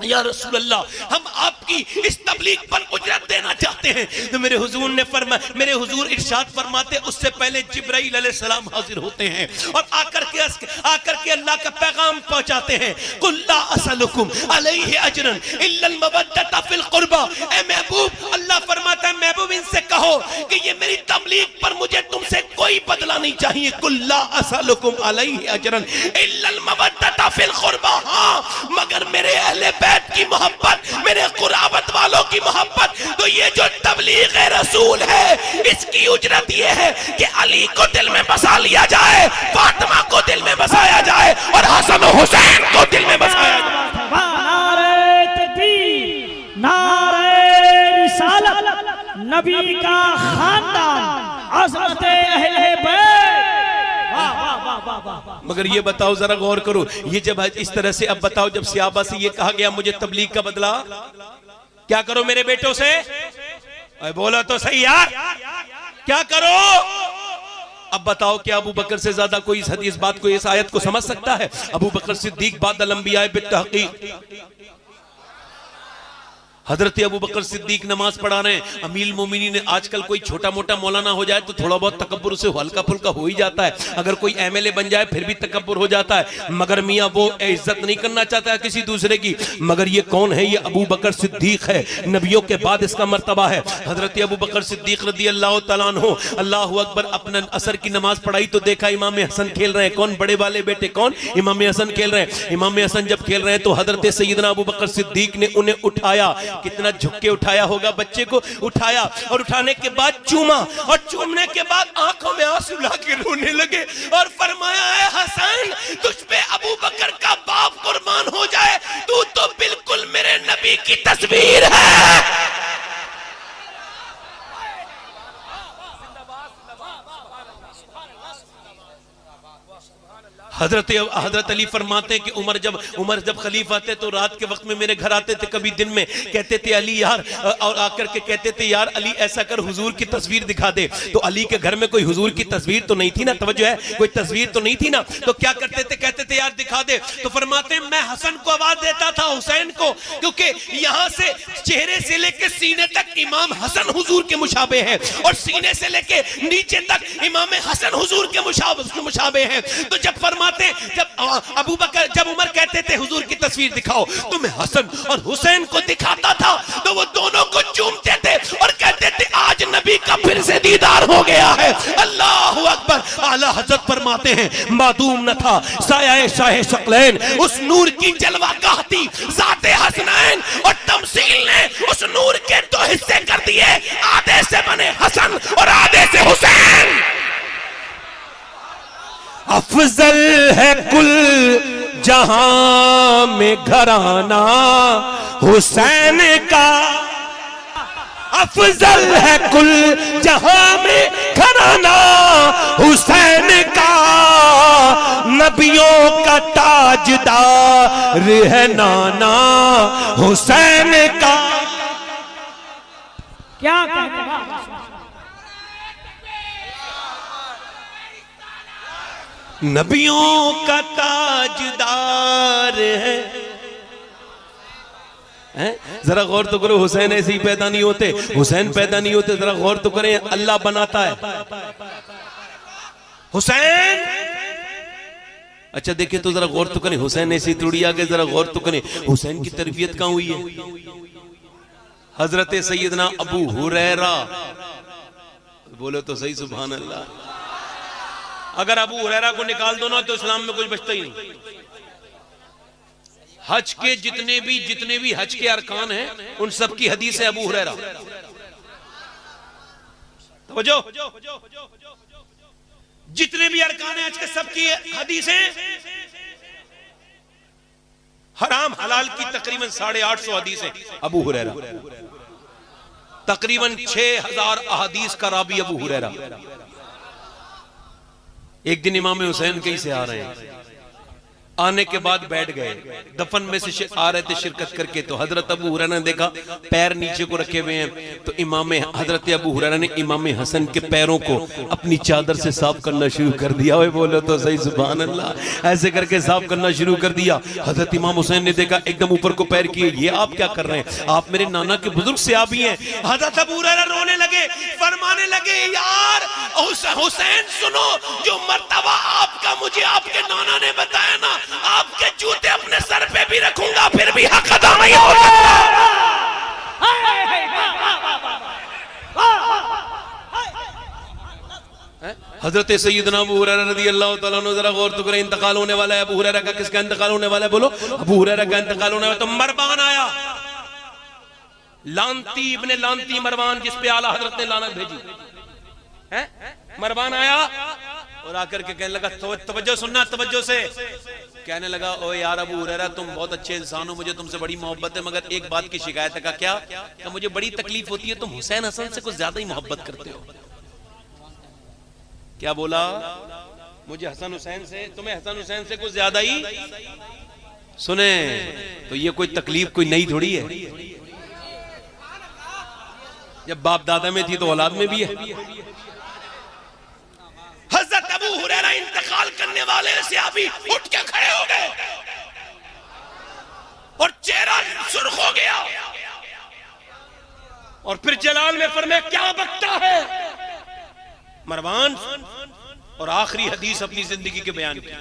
या रसूल अल्लाह, हम आपकी इस तबलीग पर उजरत देना चाहते हैं। तो मेरे हुजूर ने फरमाया, मेरे हुजूर इरशाद फरमाते, उससे पहले जिब्राइल अलैहिस्सलाम हाजिर होते हैं और आकर के अल्लाह का पैगाम पहुंचाते हैं। कुल ला असलुकुम अलैहि अजरन इल्लल मवद्दता फिल कुर्बा। ए महबूब, अल्लाह फरमाता है महबूब इनसे कहो कि ये मेरी तबलीग पर मुझे तुमसे कोई बदला नहीं चाहिए। कुल ला असलुकुम अलैहि अजरन इल्लल मवद्दता फिल कुर्बा। हाँ, मगर मेरे अहले की मोहब्बत, मेरे कुराबत वालों की मोहब्बत। तो ये जो तबलीग रसूल है, इसकी उजरत ये है कि अली को दिल में बसा लिया जाए, फातिमा को दिल में बसाया जाए और हसन हुसैन को दिल में बसाया जाए। नारे तकबीर, नारे रिसालत, नबी का खानदान, अज़मत अहले बैत। मगर ये बताओ, जरा गौर करो, ये जब इस तरह से, अब बताओ, जब सियाबा से ये कहा गया मुझे तबलीग का बदला क्या करो मेरे बेटों से, बोलो तो सही यार, क्या करो? अब बताओ, क्या अबू बकर से ज्यादा कोई इस बात को, इस आयत को समझ सकता है? अबू बकर सिद्दीक बादल अंबिया बित्तहकीक। हजरत अबू बकर सिद्दीक नमाज पढ़ा रहे हैं, अमीरुल मोमिनीन ने, आजकल कोई छोटा मोटा मौलाना हो जाए तो थोड़ा बहुत तकब्बुर से हल्का फुल्का हो ही जाता है, अगर कोई एमएलए बन जाए फिर भी तकब्बुर हो जाता है, मगर मियां वो इज्जत नहीं करना चाहता है किसी दूसरे की। मगर ये कौन है? ये अबू बकर सिद्दीक है, नबियों के बाद इसका मर्तबा है। हजरत अबू बकर सिद्दीक रदी अल्लाह तआला अन्हु, अल्लाहु अकबर, अपना असर की नमाज पढ़ाई तो देखा इमाम हसन खेल रहे हैं। कौन? बड़े वाले बेटे कौन? इमाम हसन खेल रहे हैं। इमाम हसन जब खेल रहे हैं तो हजरत सैयदना अबू बकर सिद्दीक ने उन्हें उठाया, कितना झुक के उठाया होगा, बच्चे को उठाया और उठाने के बाद चूमा, और चूमने के बाद आंखों में आंसू लाके रोने लगे और फरमाया, है हसन, तुझ पे अबू बकर का बाप कुर्बान हो जाए, तू तो बिल्कुल मेरे नबी की तस्वीर है। हजरत अली फरमाते हैं कि उमर जब खलीफा थे तो रात के वक्त में मेरे घर आते थे, कभी दिन में, कहते थे अली यार, और आकर के कहते थे यार अली ऐसा कर, हुजूर की तस्वीर दिखा दे। तो अली के घर में कोई हुजूर की तस्वीर तो नहीं थी ना, तवज्जो है, कोई तस्वीर तो नहीं थी ना, तो क्या करते थे? कहते थे यार दिखा दे। तो फरमाते हैं मैं हसन को आवाज देता था, हुसैन को, क्योंकि यहां से चेहरे से लेके सीने तक इमाम हसन हुजूर के मुशाबे हैं और सीने से लेके नीचे तक इमाम हसन हुजूर के मुशाबे हैं। तो जब जब उमर कहते थे हुजूर की तस्वीर दिखाओ, तो मैं हसन और हुसैन को दिखाता था, तो वो दोनों को चूमते थे और कहते थे आज नबी का फिर से दीदार हो गया है। अल्लाहु अकबर। आला हजरत फरमाते हैं मादूम न था साया शाह शकलैन, उस नूर की जलवा गाहती ज़ाते हसनैन, और तमसील ने उस नूर के दो हिस्से कर दिए, आधे से बने हसन और आधे से हुसैन। अफजल है कुल जहां में घराना हुसैन का, अफजल है कुल जहां में घराना हुसैन का, नबियों का ताजदार है नाना हुसैन का। क्या कहते हैं? नबियों का ताजदार है। जरा गौर तो करो, हुसैन ऐसे ही पैदा नहीं होते, हुसैन पैदा नहीं होते, जरा गौर तो करें, अल्लाह बनाता है हुसैन। अच्छा देखिए तो जरा गौर तो करें, हुसैन ऐसे ही थोड़ी आगे, जरा गौर तो करें हुसैन की तरबियत कहां हुई है? हजरत सैयदना अबू हुरैरा, बोलो तो सही सुभान अल्लाह। अगर अबू हुरैरा को निकाल दो ना तो इस्लाम में कुछ बचता ही नहीं। हज के जितने भी हज के अरकान हैं उन सब की हदीस है अबू हुरैरा। तो जितने भी अरकान हैं हज के सब की हदीस है। हराम हलाल की तकरीबन 850 हदीस है अबू हुरैरा। तकरीबन 6000 अहादीस का रावी अबू हुरैरा। एक दिन इमाम हुसैन कहीं से आ रहे हैं, आने के बाद बैठ गए, दफन में से आ रहे थे शिरकत करके, तो हजरत अबू हुरैरा ने देखा पैर नीचे को रखे हुए हैं, तो हजरत अबू हुरैरा ने इमाम हसन के पैरों को अपनी चादर से साफ करना शुरू कर दिया। ओए बोलो तो सही सुभान अल्लाह, ऐसे करके साफ करना शुरू कर दिया। हजरत इमाम हुसैन ने देखा एकदम ऊपर को पैर किए, ये आप क्या कर रहे हैं, आप मेरे नाना के बुजुर्ग से आप ही हैं। हजरत अबू हुरैरा रोने लगे, फरमाने लगे यार हुसैन सुनो, जो मर्तबा आपका मुझे आपके नाना ने बताया ना, आपके जूते अपने सर पे भी रखूंगा फिर भी हक अदा नहीं हो सकता। हजरत सैयदना अबू हुरैरा रज़ी अल्लाह ताला अन्हु, जरा गौर तो करें, इंतकाल होने वाला है। अबू हुरैरा का किसका इंतकाल होने वाला है, बोलो। अबू हुरैरा का इंतकाल होने वाला। तो मरवान आया, लानती इब्ने लानती मरवान, जिस पे आला हजरत ने लानत भेजी है। मरवान आया और आकर के कहने लगा, तवज्जो सुनना तवज्जो से, कहने लगा ओ यार अबू हुरैरा तुम बहुत अच्छे इंसान हो, मुझे तुमसे बड़ी मोहब्बत है, मगर एक बात की शिकायत है। क्या? मुझे बड़ी तकलीफ होती है, तुम हुसैन हसन से कुछ ज्यादा ही मोहब्बत करते हो। क्या बोला? मुझे हसन हुसैन से, तुम्हें हसन हुसैन से कुछ ज्यादा ही। सुने तो ये कोई तकलीफ कोई नई थोड़ी है, जब बाप दादा में थी तो औलाद में भी है। हजरत अबू हुरैरा इंतकाल करने वाले से अभी उठ के खड़े हो गए और चेहरा सुर्ख हो गया, और फिर जलाल में फरमाया क्या बकता है मरवान, और आखिरी हदीस अपनी जिंदगी के बयान की।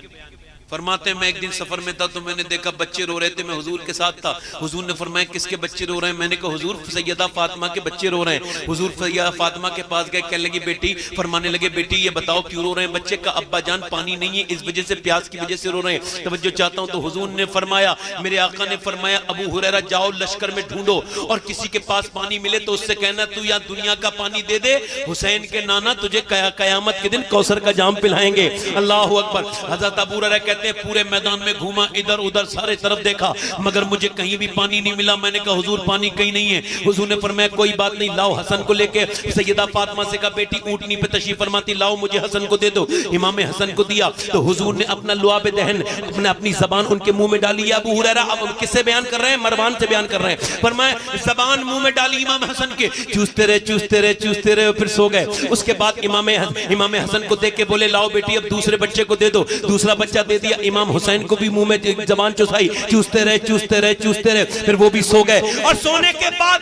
फरमाते मैं एक दिन सफर में था तो मैंने देखा बच्चे रो रहे थे, मैं हुजूर के साथ था। हुजूर ने फरमाया किसके बच्चे रो रहे हैं? मैंने कहा हुजूर सैयदा फातिमा के बच्चे रो रहे हैं। हुजूर सैयदा फातिमा के पास गए, कहने लगी बेटी, फरमाने लगे बेटी ये बताओ क्यों रो रहे हैं? बच्चे का अब्बा जान पानी नहीं है, इस वजह से प्यास की वजह से रो रहे हैं, तवज्जो चाहता हूं। तो हुजूर ने फरमाया, मेरे आका ने फरमाया अबू हुरैरा जाओ लश्कर में ढूंढो और किसी के पास पानी मिले तो उससे कहना तू यहाँ दुनिया का पानी दे दे, हुसैन के नाना तुझे कयामत के दिन कौसर का जाम पिलाएंगे। अल्लाह अकबर। हजरत अबू हुरैरा कहते हैं पूरे मैदान में घूमा, इधर उधर सारे तरफ देखा, मगर मुझे कहीं भी पानी नहीं मिला। मैंने कहा हुजूर पानी कहीं नहीं है। हुजूर ने फरमाया कोई बात नहीं, लाओ हसन को लेके। सैयदा फातिमा से कहा बेटी ऊंटनी पे तशरीफ फरमाती, लाओ मुझे हसन को दे दो। इमाम हसन को दिया तो हुजूर ने अपना लुआब दहन अपनी जबान उनके मुंह में डाली। अबू हुरैरा अब किससे बयान कर रहे हैं? मरवान से बयान कर रहे हैं। फरमाया जबान मुंह में डाली इमाम हसन के, चूसते रहे चूसते रहे चूसते रहे, फिर सो गए। उसके बाद इमाम हसन को देख के बोले लाओ बेटी अब दूसरे बच्चे को दे दो। दूसरा बच्चा दे दिया। इमाम हुसैन को भी मुंह में जबान चुसाई, चूसते रहे चूसते रहे चूसते रहे, फिर वो भी सो गए। और सोने के बाद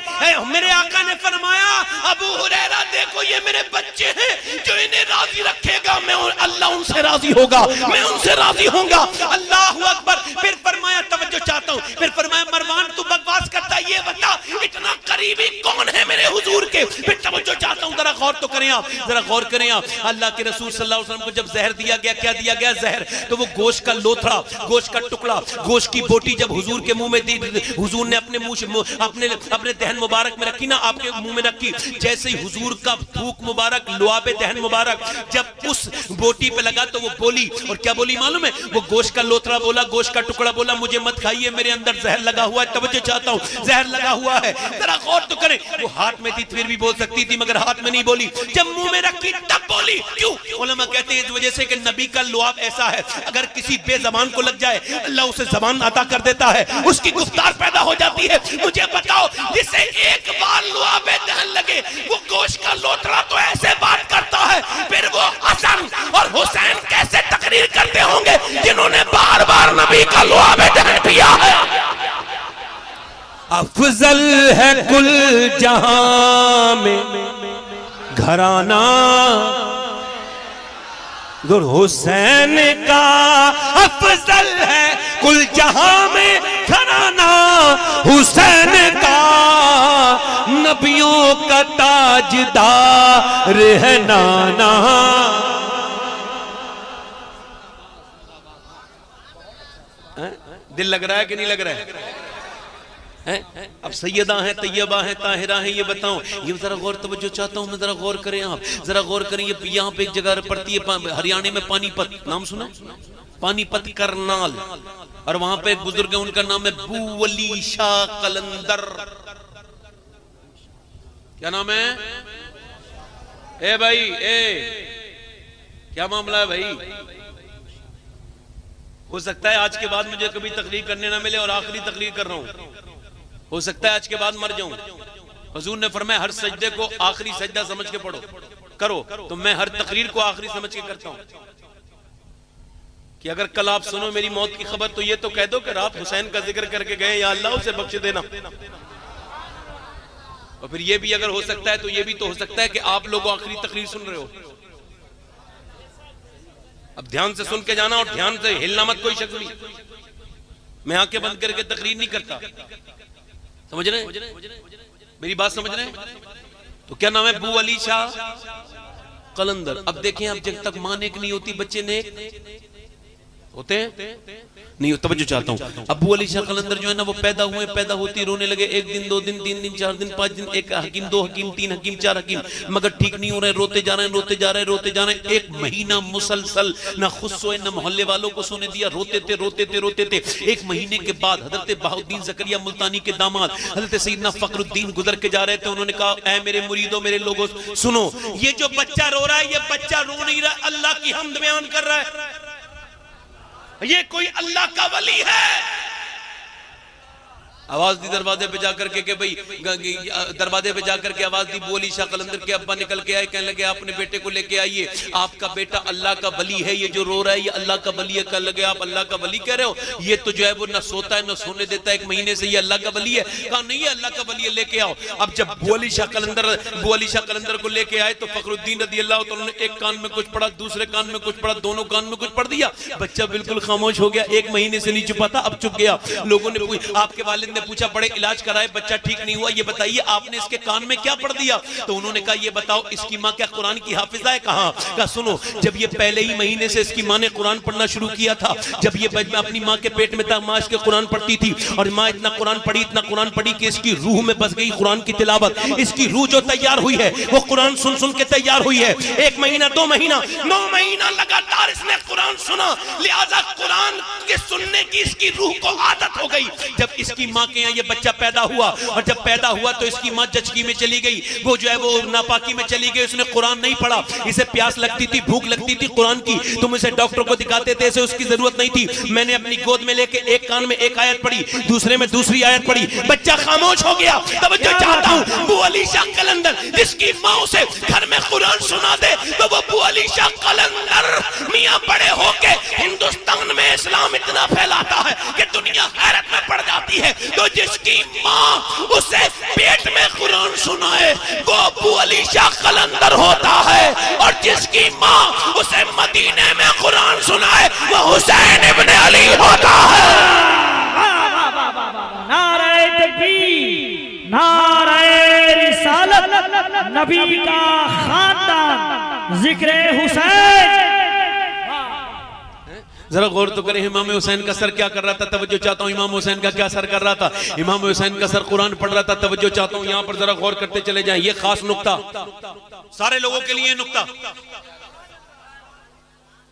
मेरे आका ने फरमाया अबू हुरैरा देखो ये मेरे बच्चे हैं, जो इन्हें राजी रखेगा मैं अल्लाह उनसे राजी होगा, मैं उनसे राजी होऊंगा। अल्लाह अकबर। फिर फरमाया तवज्जो चाहता हूं, फिर फरमाया मरवान तू बकवास करता है, ये बता इतना करीबी कौन है मेरे हुजूर के? फिर तवज्जो चाहता हूं, जरा गौर तो करें आप, जरा गौर करें आप। अल्लाह के रसूल सल्लल्लाहु अलैहि वसल्लम को जब जहर दिया गया, क्या दिया गया? जहर। तो वो गोश्त का लोथड़ा, गोश्त का टुकड़ा, गोश्त की बोटी जब हुजूर के मुंह में दी, हुजूर ने अपने मुंह अपने दहन मुबारक में रखी ना, आपके मुंह में रखी, जैसे ही हुजूर का थूक मुबारक, लुआबे दहन मुबारक जब उस बोटी पे लगा तो वो बोली, और क्या बोली मालूम है? वो गोश्त का लोथड़ा बोला, गोश्त का टुकड़ा बोला, मुझे मत खाइए मेरे अंदर जहर लगा हुआ है। तवज्जो चाहता हूं, जहर लगा हुआ है, जरा गौर तो करें। वो हाथ में थी फिर भी बोल सकती थी, मगर हाथ में नहीं बोली, जब मुंह में रखी तब बोली। क्यों? उलमा कहते हैं इस वजह से कि नबी का लुआब ऐसा है, अगर किसी बेज़बान को लग जाए अल्लाह उसे जबान अता कर देता है, उसकी गुफ्तार पैदा हो जाती है। मुझे बताओ जिसे एक बार लुआबे दहन लगे वो गोश्त का लोथड़ा तो ऐसे बात करता है, फिर वो हसन और हुसैन कैसे तकरीर करते होंगे जिन्होंने बार बार नबी का लुआबे दहन पिया है। अफजल है कुल जहां में घराना गुर हुसैन का, अफजल है कुल जहां में घराना हुसैन का, नबियों का ताजदार है नाना। दिल लग रहा है कि नहीं लग रहा है? अब सैयदा है, तैयबा है, ताहिरा है, ये बताओ, ये जरा गौर तवज्जो चाहता हूं मैं, जरा गौर करें आप, जरा गौर करें। ये यहाँ पे एक जगह पड़ती है हरियाणा में, पानीपत, नाम सुना? पानीपत करनाल, और वहां पे एक बुजुर्ग है उनका नाम है बू वली शाह कलंदर। क्या नाम है? ए भाई, ए क्या मामला है भाई? हो सकता है आज के बाद मुझे कभी तकरीर करने ना मिले और आखिरी तकरीर कर रहा हूं, हो सकता है आज के बाद मर जाऊं। हुजूर ने फरमाया हर सजदे को आखिरी सजदा समझ के पढ़ो करो, तो मैं हर तकरीर को आखिरी समझ के करता हूं कि अगर कल आप सुनो मेरी मौत की खबर तो ये तो कह दो कि रात हुसैन का जिक्र करके गए, या अल्लाह उसे बख्श देना। और फिर ये भी अगर हो सकता है तो ये भी तो हो सकता है कि आप लोग आखिरी तकरीर सुन रहे हो। अब ध्यान से सुन के जाना और ध्यान से हिलना मत कोई शख्स भी। मैं आंखें बंद करके तकरीर नहीं करता, समझ रहे मेरी बात समझ रहे हैं? तो क्या नाम है? बू अली शाह कलंदर। अब देखें, अब जब तक मां नेक नहीं होती बच्चे नेक होते हैं नहीं। तवज्जो चाहता हूं, अबू अली शाह कलंदर जो है ना वो पैदा हुए, पैदा होती रोने लगे, 1 दिन 2 दिन 3 दिन 4 दिन 5 दिन, 1 हकीम 2 हकीम 3 हकीम 4 हकीम, मगर ठीक नहीं हो रहे, रोते जा रहे हैं रोते जा रहे हैं रोते जा रहे हैं। 1 महीना मुसलसल ना खुद सोए ना मोहल्ले वालों को सोने दिया, रोते थे रोते थे रोते थे। 1 महीने के बाद हजरत बहाउद्दीन ज़करिया मुल्तानी के दामाद हजरत सैयदना फखरुद्दीन गुजर के जा रहे थे। उन्होंने कहा, ऐ मेरे मुरीदों मेरे लोगों सुनो, ये जो बच्चा रो रहा है ये बच्चा रो नहीं रहा, अल्लाह की हम्द बयान कर रहा है। ये कोई अल्लाह का वली है। आवाज दी दरवाजे पे जाकर के भाई, दरवाजे पे जाकर के आवाज दी, बोली शाह कलंदर के अब्बा निकल के आए, कहने लगे अपने बेटे को लेके आइए, आपका बेटा अल्लाह का वली है, ये जो रो रहा है ये अल्लाह का वली है। कहने लगे आप अल्लाह का वली कह रहे हो, ये तो जो है वो ना सोता है ना सोने देता है, 1 महीने से ये अल्लाह का वली है। कहा नहीं है अल्लाह का वली है, लेके आओ। अब जब बू अली शाह कलंदर को लेके आए तो फखरुद्दीन रज़ी अल्लाह तआला ने एक कान में कुछ पढ़ा, दूसरे कान में कुछ पढ़ा, दोनों कान में कुछ पढ़ दिया। बच्चा बिल्कुल खामोश हो गया, 1 महीने से नहीं चुपा था, अब चुप गया। लोगों ने आपके वालिद ने पूछा, बड़े इलाज कराए बच्चा ठीक नहीं हुआ, ये बताइए आपने इसके कान में क्या पढ़ दिया? तो उन्होंने कहा ये बताओ इसकी माँ क्या कुरान की हाफिजा है? कहा सुनो, जब ये पहले ही महीने से इसकी माँ ने कुरान पढ़ना शुरू किया था, जब ये अपनी माँ के पेट में था, माँ इसके कुरान पढ़ती थी और माँ इतना कुरान पढ़ी कि इसकी रूह में बस गई कुरान की तिलावत। इसकी रूह जो तैयार हुई है वो कुरान सुन सुन के तैयार हुई है। 1 महीना 2 महीना 9 महीना लगातार इसने कुरान सुना, लिहाजा कुरान के सुनने की इसकी रूह को आदत हो गई। जब इसकी माँ के यहाँ ये बच्चा पैदा हुआ और जब पैदा हुआ तो इसकी माँ जचकी में चली गई, वो जो है वो नापाकी में चली गई, उसने कुरान नहीं पढ़ा। इसे प्यास लगती थी, भूख लगती थी कुरान की, तुम इसे डॉक्टर को दिखाते थे, इसे उसकी जरूरत नहीं थी। मैंने अपनी गोद में लेके एक कान में एक आयत पढ़ी, दूसरे में दूसरी आयत पढ़ी, बच्चा खामोश हो गया। तवज्जो चाहता हूं, बू अली शाह कलंदर जिसकी माँ उसे घर में कुरान सुना दे तो वो बू अली शाह कलंदर मियां बड़े होके हिंदुस्तान में इस्लाम इतना फैलाता है कि दुनिया हैरत में पड़ जाती है। तो जिसकी माँ उसे पेट में कुरान सुनाए वो अबू अली शाह कलंदर होता है, और जिसकी माँ उसे मदीने में कुरान सुनाए वो हुसैन इब्न अली होता है। नारे तकबीर, नारे रिसालत, नबी का खानदान, जिक्र हुसैन। जरा गौर तो करें, इमाम हुसैन का सर क्या कर रहा था? तवज्जो चाहता हूँ, इमाम हुसैन का क्या सर कर रहा था? इमाम हुसैन का सर कुरान पढ़ रहा था। तवज्जो चाहता हूँ, यहाँ पर जरा गौर करते चले जाएं, ये खास नुक्ता सारे लोगों के लिए नुक्ता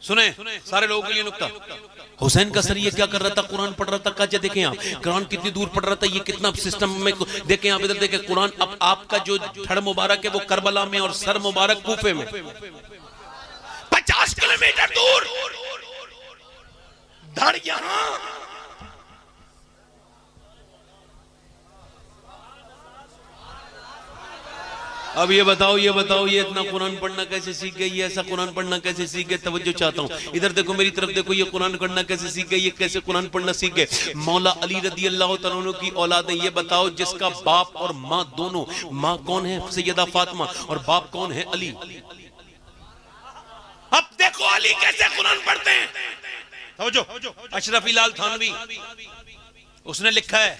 सुने, सारे लोगों के लिए नुक्ता। हुसैन का सर ये क्या कर रहा था? कुरान पढ़ रहा था। काजे देखें आप, कुरान कितनी दूर पढ़ रहा था, ये कितना सिस्टम में देखें आप, इधर देखें कुरान। अब आपका जो धड़ मुबारक है वो करबला में और सर मुबारक कूफे में, 50 किलोमीटर दूर धड़ यहां। अब ये बताओ ये इतना कुरान पढ़ना कैसे सीख गई? ऐसा कुरान पढ़ना कैसे सीख गए? तवज्जो चाहता हूँ, इधर देखो मेरी तरफ देखो, ये कुरान पढ़ना कैसे सीख गई? ये कैसे कुरान पढ़ना सीख गए? मौला अली रदी अल्लाह तआला अन्हु की औलाद है। ये बताओ जिसका बाप और माँ दोनों, माँ कौन है? सैयदा फातिमा, और बाप कौन है? अली। अब देखो अली कैसे कुरान पढ़ते हैं। अशरफ लाल थानवी उसने लिखा है,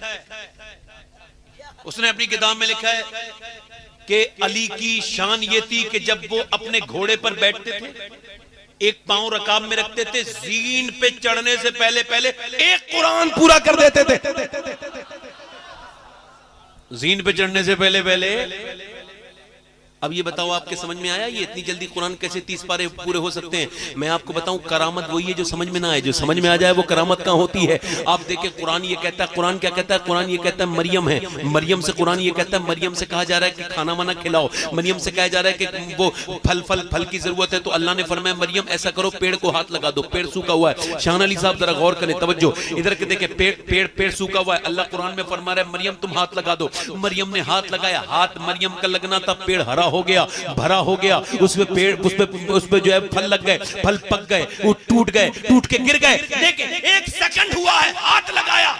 उसने अपनी किताब में लिखा है कि अली की शान ये थी कि जब वो अपने घोड़े पर बैठते थे, एक पांव रकाब में रखते थे, जीन पे चढ़ने से पहले पहले एक कुरान पूरा कर देते थे। जीन पे चढ़ने से पहले पहले अब ये बताओ, आपके समझ में आया ये इतनी जल्दी कुरान कैसे 30 पारे पूरे हो सकते हैं? मैं आपको बताऊं, करामत वही है जो समझ में ना आए, जो समझ में आ जाए वो करामत कहाँ होती है। आप देखें, कुरान ये कहता है, कुरान क्या कहता है? कुरान ये कहता है मरियम है, मरियम से कुरान ये कहता है, मरियम से कहा जा रहा है कि खाना वाना खिलाओ, मरियम से कहा जा रहा है कि वो फल की जरूरत है, तो अल्लाह ने फरमाया मरियम ऐसा करो, पेड़ को हाथ लगा दो, पेड़ सूखा हुआ है। शाहन अली साहब जरा गौर करें, तवज्जो इधर के देखें, पेड़ सूखा हुआ है, अल्लाह कुरान में फरमा रहा है मरियम तुम हाथ लगा दो। मरियम ने हाथ लगाया, हाथ मरियम का लगना था, पेड़ हरा हो गया, भरा हो गया, उसमें पेड़ उसपे जो है फल लग गए, फल पक गए, वो टूट गए, टूट के गिर गए। देखिए 1 सेकंड हुआ है, हाथ लगाया,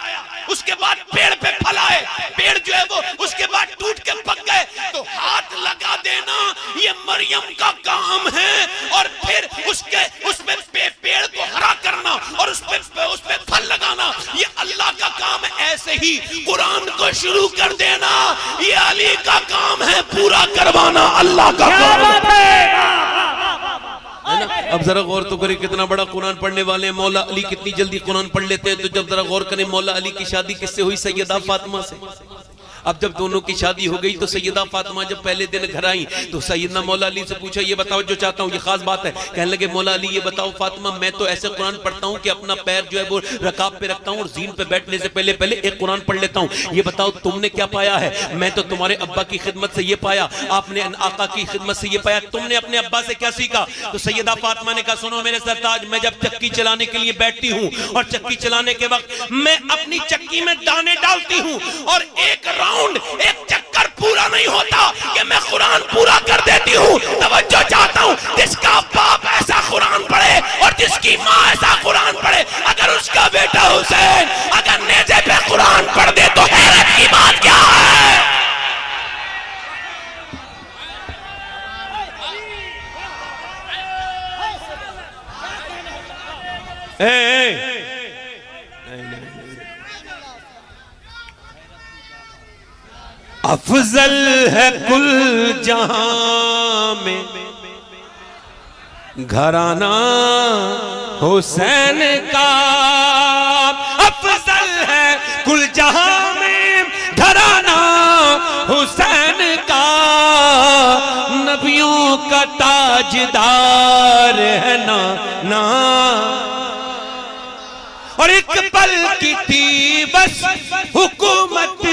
उसके बाद पेड़ पे फल आए, पेड़ जो है वो उसके बाद टूट के पक गए। तो हाथ लगा देना ये मरियम का काम है, और फिर उसमें पेड़ को हरा करना और उसपे फल लगाना ये अल्लाह का काम है। ऐसे ही कुरान को शुरू कर देना ये अली का काम है, पूरा करवाना अल्लाह का काम है ना। अब जरा गौर तो करें, कितना बड़ा कुरान पढ़ने वाले हैं मौला अली, कितनी जल्दी कुरान पढ़ लेते हैं। तो जब जरा गौर करें, मौला अली की शादी किससे हुई? सैयदा फातिमा से। अब जब दोनों की शादी हो गई तो सैयदा फातिमा जब पहले दिन घर आई तो सैयदना मौला अली से पूछा, ये बताओ जो चाहता हूँ, ये खास बात है। कहने लगे मौला अली ये बताओ फातिमा, मैं तो ऐसे कुरान पढ़ता हूँ कि अपना पैर जो है वो रकाब पे रखता हूँ और जीन पे बैठने से पहले एक कुरान पढ़ लेता हूँ। ये बताओ तुमने क्या पाया है? मैं तो तुम्हारे अब्बा की खिदमत से ये पाया, आपने आका की खिदमत से ये पाया, तुमने अपने अब्बा से क्या सीखा? तो सैयदा फातिमा ने कहा, सुनो मेरे सरताज, मैं जब चक्की चलाने के लिए बैठती हूँ और चक्की चलाने के वक्त मैं अपनी चक्की में दाने डालती हूँ और एक राउंड, एक चक्कर पूरा नहीं होता कि मैं कुरान पूरा कर देती हूँ। तवज्जो चाहता हूँ, जिसका बाप ऐसा कुरान पढ़े और जिसकी माँ ऐसा कुरान पढ़े, अगर उसका बेटा हुसैन अगर नेज़े पे कुरान पढ़ दे तो हैरत की बात क्या है? अफजल है कुल जहां में घराना हुसैन का, अफजल है कुल जहां में घराना हुसैन का, नबियों का ताजदार है ना और एक पल की थी बस हुकूमत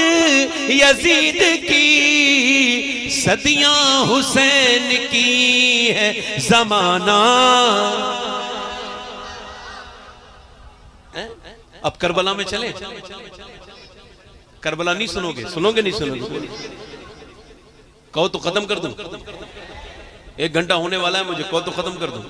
यजीद की, सदियां हुसैन की है जमाना। अब करबला में चले, करबला नहीं सुनोगे? सुनोगे नहीं सुनोगे? कहो तो खत्म कर दूं, 1 घंटा होने वाला है मुझे, कहो तो खत्म कर दूं।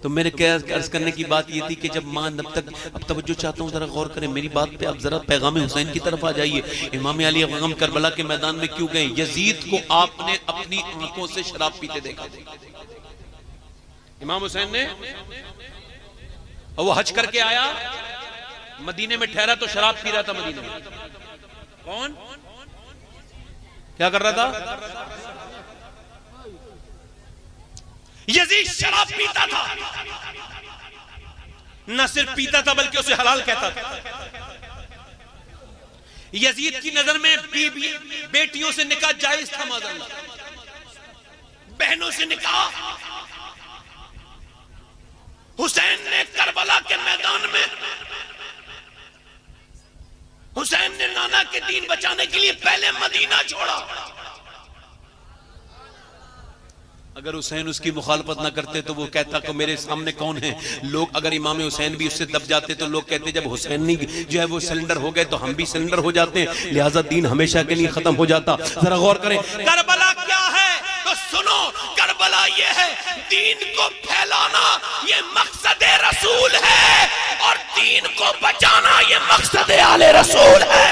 तो मेरे क्या अर्ज करने की बात ये थी कि जब मां नब तक, अब तवज्जो चाहता हूँ जरा गौर करें मेरी बात पे, अब जरा पैगाम हुसैन की तरफ आ जाइए। इमाम अली गम करबला के मैदान में क्यों गए? यजीद को आपने अपनी आंखों से शराब पीते देखा। इमाम हुसैन ने, और वो हज करके आया, मदीने में ठहरा तो शराब पी रहा था। मदीने में कौन क्या कर रहा था? यजीद शराब पीता था, न सिर्फ पीता था बल्कि उसे हलाल कहता था। यजीद की नजर में बेटियों से निकाह जायज था, माज़अल्लाह, बहनों से निकाह। हुसैन ने करबला के मैदान में, हुसैन ने नाना के दीन बचाने के लिए पहले मदीना छोड़ा। अगर हुसैन उसकी मुखालफत ना करते तो वो कहता कि मेरे सामने कौन है। लोग अगर इमाम हुसैन भी उससे दब जाते तो लोग कहते जब हुसैन नहीं जो है वो सिलेंडर हो गए तो हम भी सिलेंडर हो जाते हैं, लिहाजा दीन हमेशा के लिए खत्म हो जाता। जरा गौर करें, करबला क्या है तो सुनो, करबला ये है दीन को फैलाना, ये मकसद रसूल है, और दीन को बचाना ये मकसद आले रसूल है।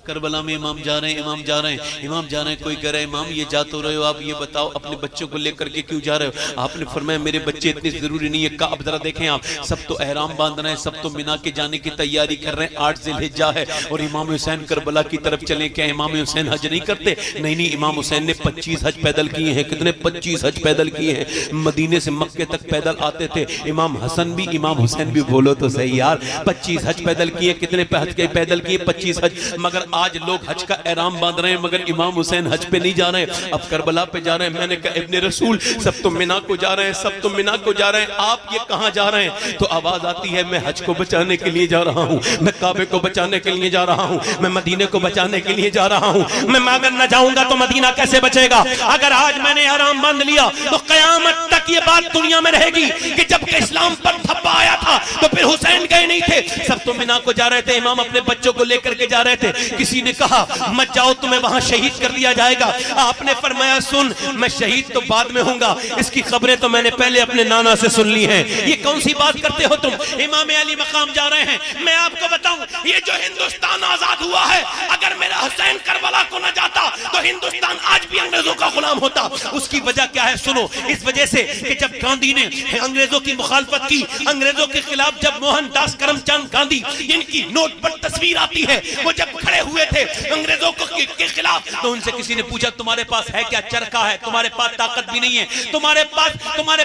करबला में इमाम जा रहे हैं, इमाम जा रहे हैं, इमाम जा रहे हैं। कोई कह रहा है इमाम ये जा तो रहे हो, आप ये बताओ अपने बच्चों को लेकर के क्यों जा रहे हो? आपने फरमाया मेरे बच्चे इतने जरूरी नहीं है। अब जरा देखें आप, सब तो एहराम बांध रहे हैं, सब तो मिना के जाने की तैयारी कर रहे हैं, 8 ज़िलहिज्जा है और इमाम हुसैन करबला की तरफ चले। क्या इमाम हुसैन हज नहीं करते? नहीं नहीं, इमाम हुसैन ने 25 हज पैदल किए हैं। कितने? 25 हज पैदल किए हैं। मदीने से मक्के तक पैदल आते थे। इमाम हसन भी इमाम हुसैन भी, बोलो तो सही यार, 25 हज पैदल किए। कितने हज के पैदल किए? 25 हज। मगर आज लोग हज का एहराम बांध रहे हैं मगर इमाम हुसैन हज पे नहीं जा रहे हैं, अब करबला पे जा रहे हैं। मैंने कहा इब्ने रसूल, सब तो मिना को जा रहे हैं, सब तो मिना को जा रहे हैं, आप ये कहां जा रहे हैं? तो आवाज आती है मैं हज को बचाने के लिए जा रहा हूं, मैं काबे को बचाने के लिए जा रहा हूं, मैं मदीने को बचाने के लिए जा रहा हूं। मैं अगर न जाऊंगा तो मदीना कैसे बचेगा? अगर आज मैंने एहराम बांध लिया तो कयामत तक ये बात दुनिया में रहेगी कि जब इस्लाम पर थप्पा आया था तो फिर हुसैन गए नहीं थे, सब तो मिना को जा रहे थे, इमाम अपने बच्चों को लेकर के जा रहे थे। किसी ने कहा मत जाओ, तुम्हें वहां शहीद कर दिया जाएगा। आपने फरमाया सुन, मैं शहीद तो बाद में होऊंगा, इसकी खबरें तो मैंने पहले अपने नाना से सुन ली हैं। ये कौन सी बात करते हो तुम? इमाम अली मकाम जा रहे हैं। मैं आपको बताऊं, ये जो हिंदुस्तान आजाद हुआ है, अगर मेरा हुसैन करबला को न जाता तो हिंदुस्तान आज भी अंग्रेजों का गुलाम होता। उसकी वजह क्या है? सुनो, इस वजह से कि जब गांधी ने अंग्रेजों की मुखालफत की, अंग्रेजों के खिलाफ जब मोहनदास करमचंद गांधी, इनकी नोट पर तस्वीर आती है, वो जब खड़े हुए थे अंग्रेजों के खिलाफ, तो उनसे किसी ने पूछा तुम्हारे पास है क्या? चरखा है, तुम्हारे पास ताकत भी नहीं है, तुम्हारे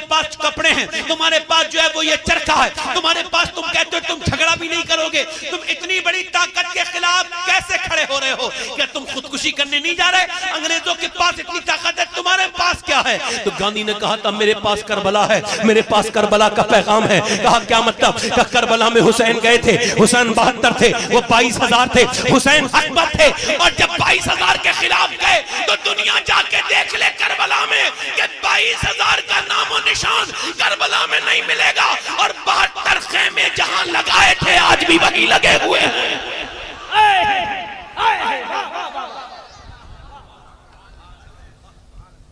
पास कपड़े हैं, तुम्हारे पास जो है वो ये चरखा है, तुम्हारे पास, तुम कहते हो तुम झगड़ा भी नहीं करोगे, तुम इतनी बड़ी ताकत के खिलाफ कैसे खड़े हो रहे हो? क्या तुम खुदकुशी करने नहीं जा रहे? अंग्रेजों के पास इतनी ताकत है, तुम्हारे पास क्या है? तो गांधी ने कहा था मेरे पास करबला है, मेरे पास करबला का पैगाम है। कहा क्या मतलब? कहा करबला में हुसैन गए थे, हुसैन 72 थे, वो 22,000 थे, हुसैन अकबर थे, और जब 22,000 के खिलाफ गए तो दुनिया जाके देख ले करबला में कि 22,000 का नामो निशान करबला में नहीं मिलेगा, और 72 खेमे जहां लगाए थे आज भी वही लगे हुए हैं।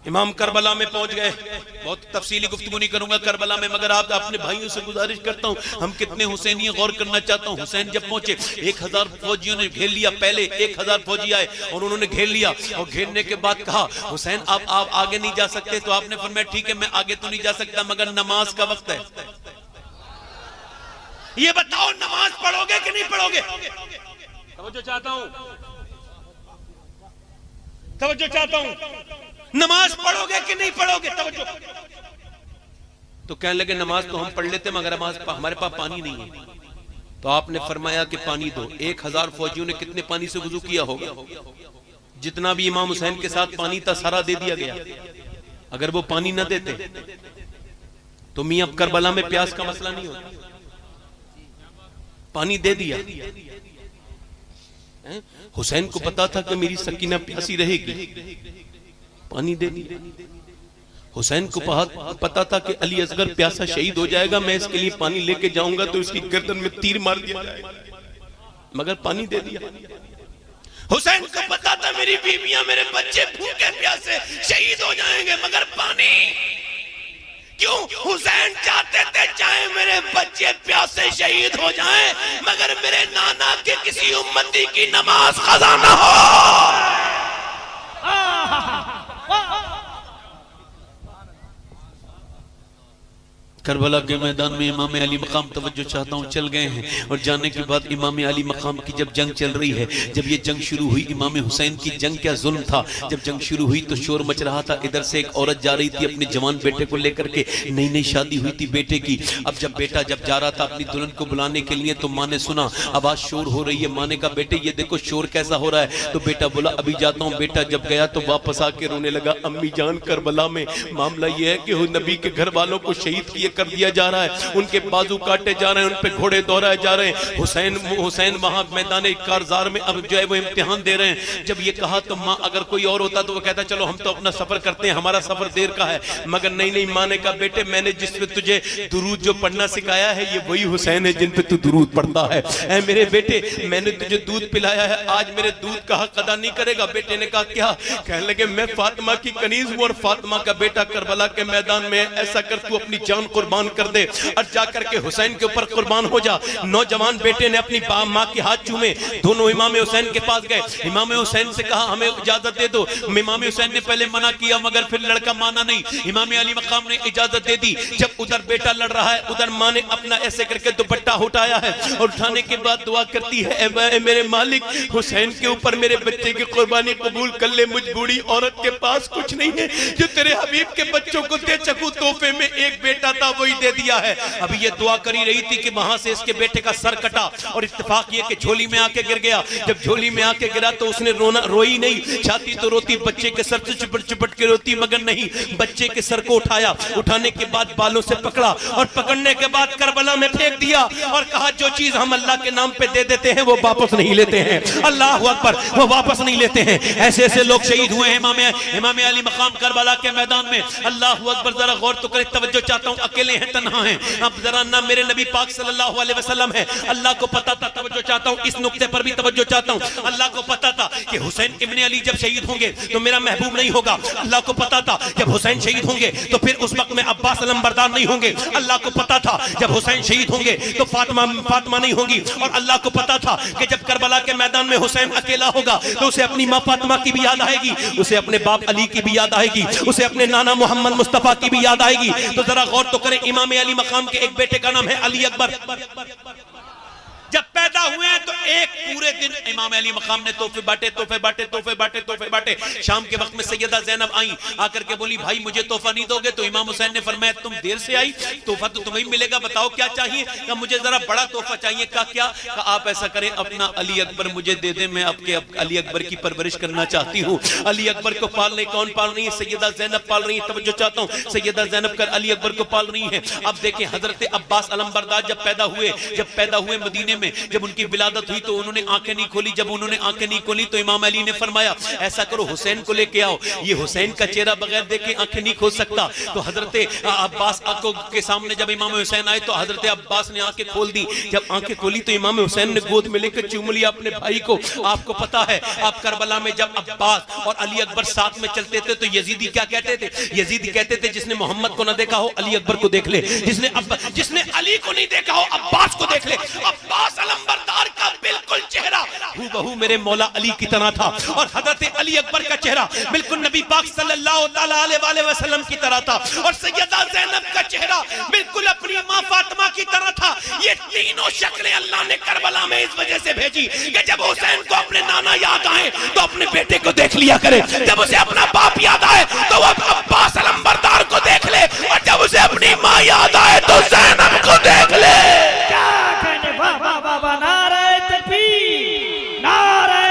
इमाम करबला में पहुंच गए। बहुत तफसीली गुफ्तगू नहीं करूंगा करबला में, मगर आप अपने भाइयों से गुजारिश करता हूं, हम कितने हुसैनी गौर करना चाहता हूं। हुसैन जब पहुंचे 1000 फौजियों ने घेर लिया, पहले 1000 फौजी आए और उन्होंने घेर लिया, और घेरने के बाद कहा हुसैन आप आगे नहीं जा सकते। तो आपने फरमाया ठीक है मैं आगे तो नहीं जा सकता, मगर नमाज का वक्त है, ये बताओ नमाज पढ़ोगे कि नहीं पढ़ोगे? तवज्जो चाहता हूं, नमाज पढ़ोगे कि नहीं पढ़ोगे? तवज्जो। तो कहने लगे नमाज तो हम पढ़ लेते मगर हमारे पास पानी नहीं है। तो आपने फरमाया कि पानी दो। 1000 फौजियों ने कितने पानी से वुजू किया होगा? जितना भी इमाम हुसैन के साथ पानी था सारा दे दिया गया। अगर वो पानी न देते तो मियां करबला में प्यास का मसला नहीं होता। पानी दे दिया। हुसैन को पता था कि मेरी सकीना प्यासी रहेगी, पानी दे दिया। हुसैन को पता था कि अली असगर प्यासा शहीद हो जाएगा, मैं इसके लिए पानी लेके जाऊंगा तो इसकी गर्दन में तीर मार दिया जाएगा, मगर पानी दे दिया। हुसैन को पता था मेरी बीवियां मेरे बच्चे भूखे प्यासे शहीद हो जाएंगे, मगर पानी क्यों? हुसैन चाहते थे चाहे मेरे बच्चे प्यासे शहीद हो जाएं, मगर मेरे नाना के किसी उम्मती की नमाज कज़ा ना हो। करबला के मैदान में इमाम अली मकाम तवज्जो चाहता हूँ चल गए हैं, और जाने के बाद इमाम अली मकाम की जब जंग चल रही है, जब ये जंग शुरू हुई, इमाम हुसैन की जंग क्या जुल्म था। जब जंग शुरू हुई तो शोर मच रहा था। इधर से एक औरत जा रही थी अपने जवान बेटे को लेकर के, नई नई शादी हुई थी बेटे की। अब जब बेटा जब जा रहा था अपनी दुल्हन को बुलाने के लिए तो माँ ने सुना आवाज शोर हो रही है। माँ ने कहा बेटे ये देखो शोर कैसा हो रहा है। तो बेटा बोला अभी जाता हूँ। बेटा जब गया तो वापस आके रोने लगा, अम्मी जान करबला में मामला ये है कि नबी के घर वालों को शहीद कर दिया जा रहा है, उनके बाजू काटे जा रहे हैं, उन पे घोड़े दौड़ाए जा रहे हैं। हुसैन वहां मैदान कारजार में अब जो है वो इम्तिहान दे रहे हैं। जब ये कहा तो माँ अगर कोई और होता तो वो कहता चलो हम तो अपना सफर करते हैं, हमारा सफर देर का है, मगर नहीं माँ ने कहा बेटे मैंने जिस पे तुझे दुरूद जो पढ़ना सिखाया है ये वही हुसैन है जिन पे तू दुरूद पढ़ता है। ऐ मेरे बेटे मैंने तुझे दूध पिलाया है, आज मेरे दूध का हक अदा नहीं करेगा? बेटे ने कहा क्या? कहने लगे मैं फातिमा की कनीज हूँ और फातिमा का बेटा करबला के मैदान में, ऐसा कर तू अपनी जान कुर्बान कर दे और जाकर के हुसैन के ऊपर कुर्बान हो जा। नौजवान बेटे ने अपनी माँ के हाथ चूमे, दोनों इमाम हुसैन के पास गए। इमाम हुसैन से कहा हमें इजाजत दे दो। इमाम हुसैन ने पहले मना किया मगर फिर लड़का माना नहीं। इमाम अली मकाम ने इजाजत दे दी। जब उधर बेटा लड़ रहा है उधर माँ ने अपना ऐसे करके दुपट्टा उठाया है और उठाने के बाद दुआ करती है ए मेरे मालिक हुसैन के ऊपर मेरे बच्चे की कुर्बानी कबूल कर ले। मुझ बूढ़ी औरत के पास कुछ नहीं है जो तेरे हबीब के बच्चों को दे सकूं, तोहफे में एक बेटा था वही दे दिया है। अभी ये दुआ करी रही थी कि वहां से इसके बेटे का सर कटा और इत्तेफाक ये कि झोली में आके गिर गया। जब झोली में आके गिरा तो उसने रोई नहीं, चाहती तो रोती, बच्चे के सर से चिपट के रोती मगर नहीं। बच्चे के सर को उठाया, उठाने के बाद बालों से पकड़ा और पकड़ने के बाद करबला में फेंक दिया और कहा जो चीज हम अल्लाह के नाम पे दे देते हैं वो वापस नहीं लेते हैं। अल्लाह अकबर, वो वापस नहीं लेते हैं। ऐसे ऐसे लोग शहीद हुए हैं इमाम अली मकाम करबला के मैदान में। अल्लाह अकबर, जरा गौर तो करें, तवज्जो चाहता हूं, अकेले हैं, तन्हा हैं। अब जरा ना मेरे नबी पाक सल्लल्लाहु अलैहि वसल्लम है, अल्लाह को पता था, तवज्जो चाहता हूं, इस नुक्ते पर भी तवज्जो चाहता हूं। अल्लाह को पता था कि हुसैन इब्ने अली जब शहीद होंगे तो मेरा महबूब नहीं होगा। अल्लाह को पता था जब हुसैन शहीद होंगे तो फिर उस वक्त में अब्बास अलमबरदार नहीं होंगे। अल्लाह को पता था जब हुसैन शहीद होंगे तो फातिमा नहीं होगी। और अल्लाह को पता था कि जब करबला के मैदान में हुसैन अकेला होगा तो उसे अपनी मां फातिमा की भी याद आएगी, उसे अपने बाप अली की भी याद आएगी, उसे अपने नाना मोहम्मद मुस्तफा की भी याद आएगी। तो जरा गौर तो करें, इमाम अली मकाम के एक बेटे का नाम है अली अकबर। जब पैदा हुए तो एक पूरे दिन इमाम अली मकाम ने तोहफे बांटे। शाम के वक्त में सैयदा ज़ैनब आई, आकर के बोली भाई मुझे तोहफा नहीं दोगे? तो इमाम हुसैन ने फरमाया तुम देर से आई, तोहफा तो तुम्हें मिलेगा, बताओ क्या चाहिए? कहा मुझे जरा बड़ा तोहफा चाहिए। कहा क्या? कहा आप ऐसा करें अपना अली अकबर मुझे दे दे, मैं आपके अली अकबर की परवरिश करना चाहती हूँ। अली अकबर को पाल रही, कौन पाल रही है? सैयदा ज़ैनब पाल रही है। तवज्जो चाहता हूँ, सैयदा ज़ैनब कर अली अकबर को पाल रही है। अब देखें हजरत अब्बास अलमबरदार जब पैदा हुए मदीने में, जब उनकी विलादत हुई तो उन्होंने आंखें नहीं खोली। जब उन्होंने आंखें नहीं खोली तो इमाम अली ने फरमाया ऐसा करो हुसैन को लेके आओ, ये हुसैन का चेहरा बगैर देखे आंखें नहीं खोल सकता। तो हजरत अब्बास के सामने जब इमाम हुसैन आए तो हजरत अब्बास ने आंखें खोल दी। जब आंखें खोली तो इमाम हुसैन ने गोद में लेकर चूम लिया अपने भाई को। आपको पता है आप करबला में जब अब्बास और अली अकबर साथ में चलते थे तो यजीदी क्या कहते थे? यजीदी कहते थे जिसने मोहम्मद को ना देखा हो अली अकबर को देख ले, जिसने अली को नहीं देखा हो अब्बास को देख ले। अब्बास अलमबरदार का बिल्कुल चेहरा हूबहू मेरे मौला अली की तरह था और हजरत अली अकबर का चेहरा बिल्कुल नबी पाक सल्लल्लाहु अलैहि वसल्लम की तरह था और सैयदा ज़ैनब का चेहरा बिल्कुल अपनी मां फातिमा की तरह था। ये तीनों शक्लें अल्लाह ने करबला में इस वजह से भेजी कि जब हुसैन को अपने नाना याद आए तो अपने बेटे को देख लिया करे, जब उसे अपना बाप याद आए तो वो अब्बास अलमबरदार को देख ले और जब उसे अपनी मां याद आए तो ज़ैनब को देख ले। क्या कहने, वाह वाह वाह वाह, नारे तकबीर, नारे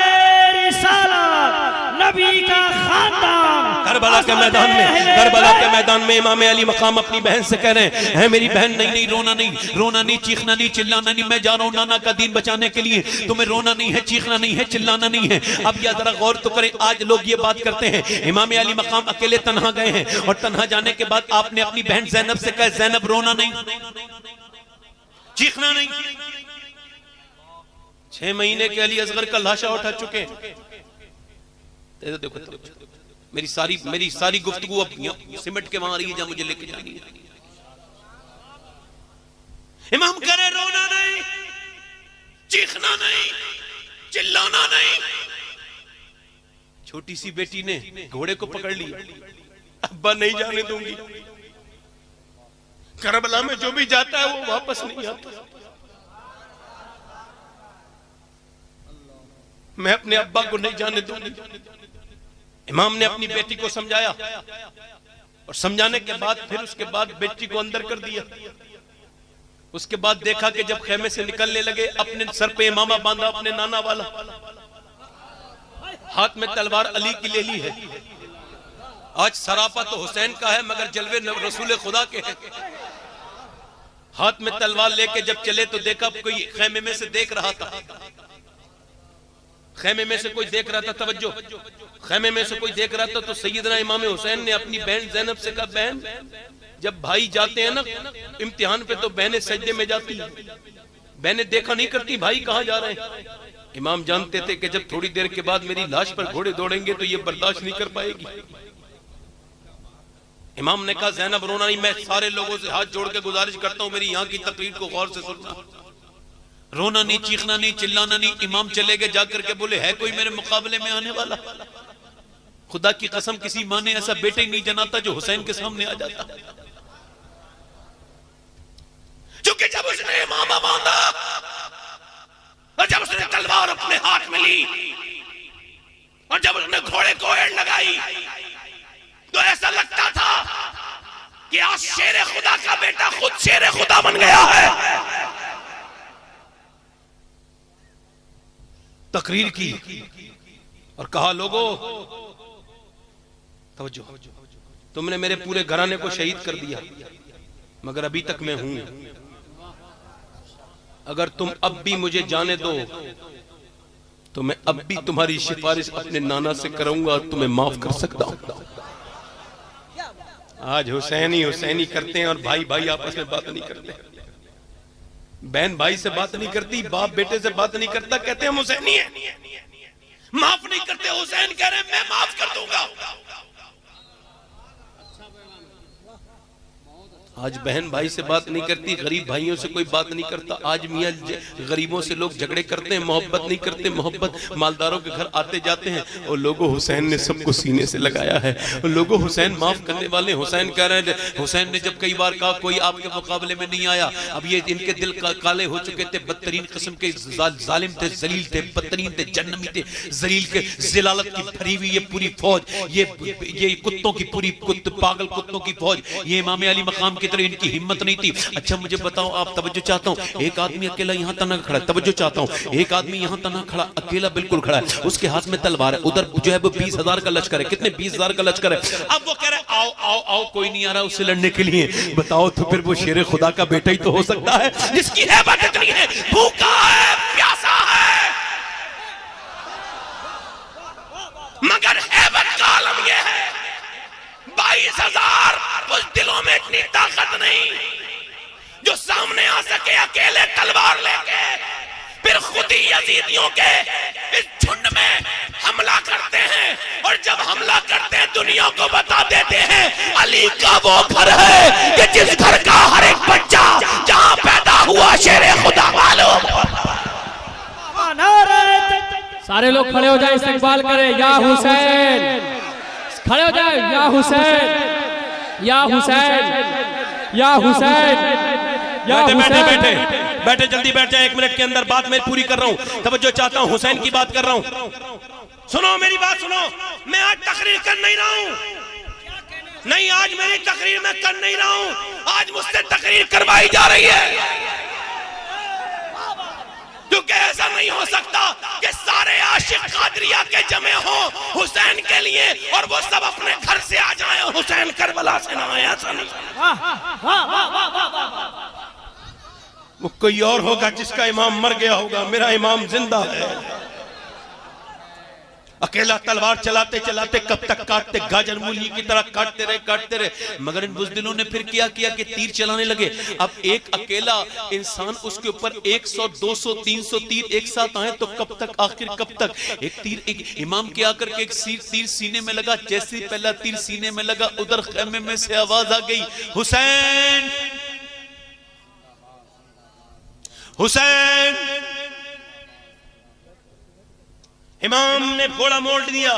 रिसालत, नबी का खानदान। करबला के मैदान में इमाम अली मकाम अपनी बहन से कह रहे हैं मेरी बहन, नहीं रोना नहीं, चीखना नहीं, चिल्लाना नहीं, मैं जा रहा हूं नाना का दीन बचाने के लिए, तुम्हें रोना नहीं है, चीखना नहीं है, चिल्लाना नहीं है। अब यह जरा गौर तो करें, आज लोग ये बात करते हैं इमाम अली मकाम अकेले तन्हा गए हैं और तन्हा जाने के बाद आपने अपनी बहन ज़ैनब से कहा ज़ैनब रोना नहीं, चीखना नहीं। 6 महीने के अली असगर का लाशा उठा चुके हैं। देखो मेरी सारी गुफ्तगू अब सिमट के वहां रही है जहां मुझे लेके जानी है। इमाम करे रोना नहीं, चीखना नहीं, चिल्लाना नहीं। छोटी सी बेटी ने घोड़े को पकड़ लिया, अब्बा नहीं जाने दूंगी, करबला में जो भी जाता है वो वापस नहीं आता, मैं अपने अब्बा को नहीं जाने दूंगी। इमाम ने अपनी बेटी को समझाया और समझाने के बाद फिर उसके बाद बेटी को अंदर कर दिया। उसके बाद देखा कि जब खेमे से निकलने लगे अपने सर पे इमामा बांधा अपने नाना वाला, हाथ में तलवार अली की ले ली है। आज सरापा तो हुसैन का है मगर जलवे रसूल खुदा के हैं। हाथ में तलवार लेके जब चले तो देखा कोई खेमे में से देख रहा था, खेमे में से कोई देख रहा था, तवज्जो, खेमे में से कोई देख रहा था। तो सैयदना इमाम हुसैन ने अपनी बहन ज़ैनब से कहा बहन जब भाई जाते हैं ना इम्तिहान पे तो बहनें सजदे में जाती हैं, बहनें देखा नहीं करती भाई कहां जा रहे हैं। इमाम जानते थे कि जब थोड़ी देर के बाद मेरी लाश पर घोड़े दौड़ेंगे तो ये बर्दाश्त नहीं कर पाएगी। इमाम ने कहा ज़ैनब रोना नहीं, मैं सारे लोगों से हाथ जोड़ के गुजारिश करता हूं मेरी यहां की तकरीर को गौर से सुनना। रोना नहीं, चीखना नहीं, चिल्लाना नहीं। इमाम चले गए, जाकर के बोले है कोई मेरे मुकाबले में आने वाला? खुदा की कसम किसी माँ ने ऐसा बेटे ही नहीं जनाता जो हुसैन के सामने आ जाता। क्योंकि जब उसने इमामा बांधा और जब उसने तलवार अपने हाथ में ली और जब उसने घोड़े को एड़ लगाई तो ऐसा लगता था कि आज शेर खुदा का बेटा खुद शेर खुदा बन गया है। तकरीर की और कहा लोगों तवज्जो, तुमने मेरे पूरे घराने को शहीद कर दिया मगर अभी तक मैं हूं। अगर तुम अब भी मुझे जाने दो तो मैं अब भी तुम्हारी सिफारिश अपने नाना से करूंगा और तुम्हें माफ कर सकता हूं। आज हुसैनी हुसैनी करते हैं और भाई भाई आपस में बात नहीं करते, बहन भाई से बात नहीं करती, बाप बेटे से बात नहीं करता, कहते हैं हम हुसैनी हैं, माफ नहीं करते। हुसैन कह रहे हैं मैं माफ कर दूंगा। आज बहन भाई से बात नहीं करती, गरीब भाइयों से कोई बात नहीं करता। आज मियाँ गरीबों से लोग झगड़े करते हैं, मोहब्बत नहीं करते। मोहब्बत मालदारों के घर आते जाते हैं और लोगों हुसैन ने सबको सीने से लगाया है और लोगों हुसैन माफ करने वाले। हुसैन कह रहे हैं, हुसैन ने जब कई बार कहा कोई आपके मुकाबले में नहीं आया, अब ये इनके दिल काले हो चुके थे, बदतरीन किस्म के जालिम थे, जलील थे, बदतरीन थे, जन्नमी थे, जलील के जिलालत की भरी हुई ये पूरी फौज, ये कुत्तों की पूरी पागल कुत्तों की फौज, ये इमाम अली मकाम की तरह इनकी हिम्मत नहीं थी। अच्छा मुझे बताओ, आप तवज्जो चाहता हूं, एक आदमी अकेला यहां तना खड़ा है, तवज्जो चाहता हूं, एक आदमी यहां तना खड़ा अकेला बिल्कुल खड़ा है, उसके हाथ में तलवार है, उधर जो है वो 20,000 का लश्कर है। कितने? 20,000 का लश्कर है। अब वो कह रहा है आओ आओ आओ, कोई नहीं आ रहा उससे लड़ने के लिए। बताओ तो फिर वो शेर खुदा का बेटा ही तो हो सकता है जिसकी हैबत इतनी है, भूखा है, प्यासा है, मगर हैबत का आलम यह है 22,000 दिलों में इतनी ताकत नहीं जो सामने आ सके अकेले तलवार लेके। फिर खुद ही यजीदियों के इस झुंड में हमला करते हैं और जब हमला करते हैं दुनिया को बता देते हैं अली का वो घर है कि जिस घर का हर एक बच्चा जहां पैदा हुआ शेर खुदा मालूम। सारे लोग खड़े हो जाए, इस्तकबाल करें या हुसैन, खड़े हो जाए या हुसैन, या हुसैन, या हुसैन, या बैठे बैठे हुसैन। बैठे बैठे जल्दी बैठ जाए, 1 मिनट के अंदर बात मैं पूरी कर रहा हूं। तवज्जो चाहता हूं, हुसैन की बात कर रहा हूं। सुनो मेरी बात सुनो, मैं आज तकरीर कर नहीं रहा हूं, नहीं आज मेरी तकरीर मैं कर नहीं रहा हूं, आज मुझसे तकरीर करवाई जा रही है। क्योंकि ऐसा नहीं हो सकता कि सारे आशिक कादरिया के जमे हो हुसैन के लिए और वो सब अपने घर से आ जाए और हुसैन करबला से ना आए। ऐसा नहीं, वो कोई और होगा जिसका इमाम मर गया होगा, मेरा इमाम जिंदा है। अकेला तलवार चलाते चलाते कब तक काटते, गाजर मूली की तरह काटते रहे, मगर इन बुज़दिलों ने फिर क्या किया कि तीर चलाने लगे। अब एक अकेला इंसान, उसके ऊपर 100, 200, 300 तीर एक साथ आए तो कब तक, आखिर कब तक? एक तीर एक इमाम के आकर के एक तीर सीने में लगा, जैसे पहला तीर सीने में लगा उधर खेमे में से आवाज आ गई, हुसैन हुसैन। इमाम ने घोड़ा मोड़ दिया,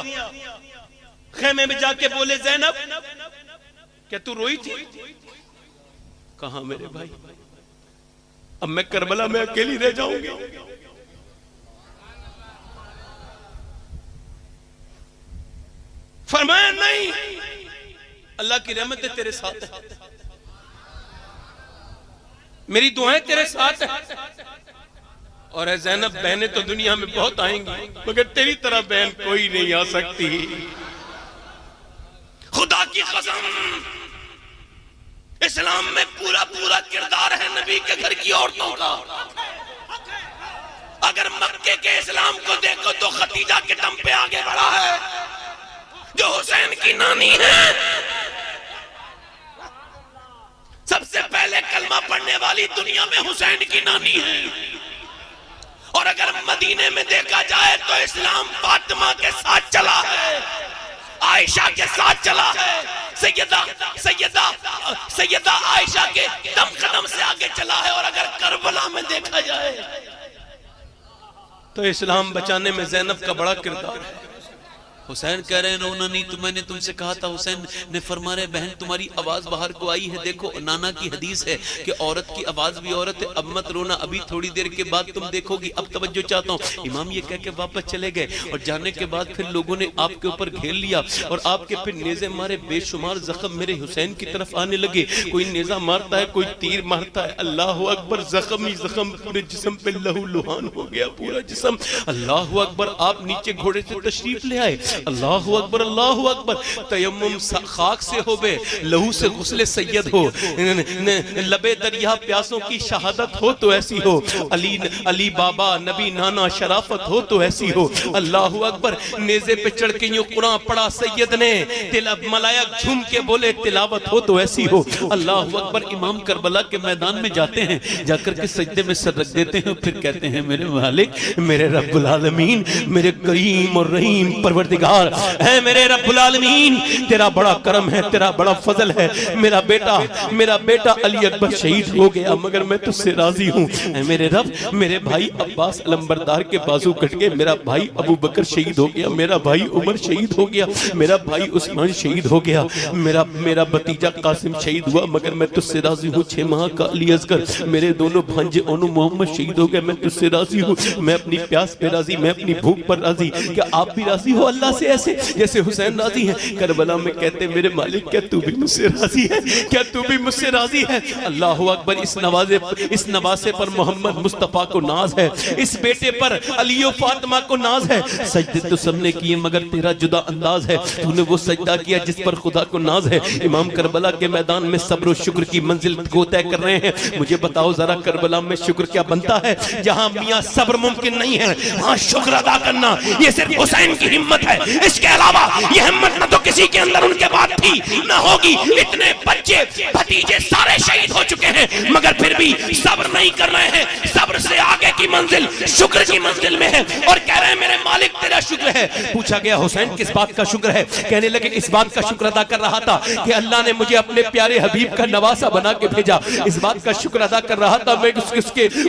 खेमे में जाके बोले ज़ैनब क्या तू रोई थी? कहा मेरे भाई, अब मैं करबला में अकेली रह जाऊंगी। फरमाया नहीं, अल्लाह की रहमत तेरे साथ है, मेरी दुआएं तेरे साथ है। और है ज़ैनब, बहनें तो दुनिया में बहुत आएंगी मगर तेरी तरह बहन कोई नहीं आ सकती। खुदा की कसम, इस्लाम में पूरा पूरा किरदार है नबी के घर की औरतों का। अगर मक्के के इस्लाम को देखो तो खदीजा के दम पे आगे बढ़ा है, जो हुसैन की नानी है। सबसे पहले कलमा पढ़ने वाली दुनिया में हुसैन की नानी है। और अगर मदीने में देखा जाए तो इस्लाम फातिमा के साथ चला है, आयशा के साथ चला है, सैयदा सैयदा सैयदा आयशा के दम कदम से आगे चला है। और अगर करबला में देखा जाए तो इस्लाम बचाने में ज़ैनब का बड़ा किरदार है। हुसैन कह रहे हैं रोना नहीं, तो मैंने तुमसे कहा था। हुसैन ने फरमा रहे बहन तुम्हारी आवाज बाहर को आई है। देखो नाना की हदीस है कि औरत की आवाज भी औरत है। अब मत रोना, अभी थोड़ी देर के बाद तुम देखोगी। अब तवज्जो चाहता हूँ। इमाम ये कह के वापस चले गए और जाने के बाद फिर लोगों ने आपके ऊपर घेर लिया और आपके फिर नेज़े मारे। बेशुमार जख्म मेरे हुसैन की तरफ आने लगे। कोई नेज़ा मारता है, कोई तीर मारता है। अल्लाह अकबर, जख्म ही जख्म, पूरे जिस्म पे लहू लुहान हो गया पूरा जिस्म। अल्लाह अकबर। आप नीचे घोड़े से तशरीफ ले आए। अल्लाह अकबर, अल्लाह अकबर। तयम्मुम खाक से हो बे, लहू से गुस्ले सैयद हो, लबे दरिया प्यासों की शहादत हो तो ऐसी हो। अली अली बाबा नबी नाना शराफत हो तो ऐसी हो। अल्लाह अकबर। नेज़े पे चढ़ के यूं कुरान पढ़ा सैयद ने, मलायक झूम के बोले तिलावत हो तो ऐसी हो। अल्लाह अकबर। इमाम करबला के मैदान में जाते हैं, जाकर के सजदे में सर रख देते हैं, फिर कहते हैं मेरे मालिक, मेरे रब्बुल आलमीन, मेरे करीम और रहीम परवरदिगार है मेरे रब्बुल आलमीन, तेरा बड़ा करम है, तेरा बड़ा फजल है। मेरा बेटा अली अकबर शहीद हो गया मगर मैं तुझसे राजी हूँ। मेरे रब, मेरे भाई अब्बास अलंबरदार के बाजू कट गए, मेरा भाई अबू बकर शहीद हो गया, मेरा भाई उमर शहीद हो गया, मेरा भाई उस्मान शहीद हो गया, मेरा भतीजा कासिम शहीद हुआ मगर मैं तुझसे राजी हूँ। 6 माह का अली असगर, मेरे दोनों भांजे ओनू मोहम्मद शहीद हो गए, मैं तुझसे राजी हूँ। मैं अपनी प्यास पे राजी, मैं अपनी भूख पर राजी। क्या आप भी राजी हो अल्लाह से ऐसे जैसे हुसैन राजी है? करबला में कहते मेरे मालिक क्या तू भी मुझसे राजी है? क्या तू भी मुझसे राजी है? अल्लाह अकबर। इस नवासे पर मोहम्मद मुस्तफा को नाज है, इस बेटे पर अली और फातिमा को नाज है। सजदे तो सबने किए मगर तेरा जुदा अंदाज है, तूने वो सजदा किया जिस पर खुदा को नाज है। इमाम करबला के मैदान में सब्र और शुक्र की मंजिल को तय कर रहे हैं। मुझे बताओ जरा करबला में शुक्र क्या बनता है? जहां मियां सब्र मुमकिन नहीं है, वहां शुक्र अदा करना ये सिर्फ हुसैन की हिम्मत है। इसके अलावा ये हिम्मत न तो किसी के अंदर उनके बाद थी न होगी। इतने बच्चे भतीजे सारे शहीद हो चुके हैं मगर फिर भी सब्र नहीं कर रहे हैं। सब्र से आगे की मंजिल शुक्र की मंजिल में है और कह रहे हैं मेरे मालिक तेरा शुक्र है। पूछा गया हुसैन किस बात का शुक्र है? कहने लगे इस बात का शुक्र अदा कर रहा था कि अल्लाह ने मुझे अपने प्यारे हबीब का नवासा बना के भेजा। इस बात का शुक्र अदा कर रहा था मैं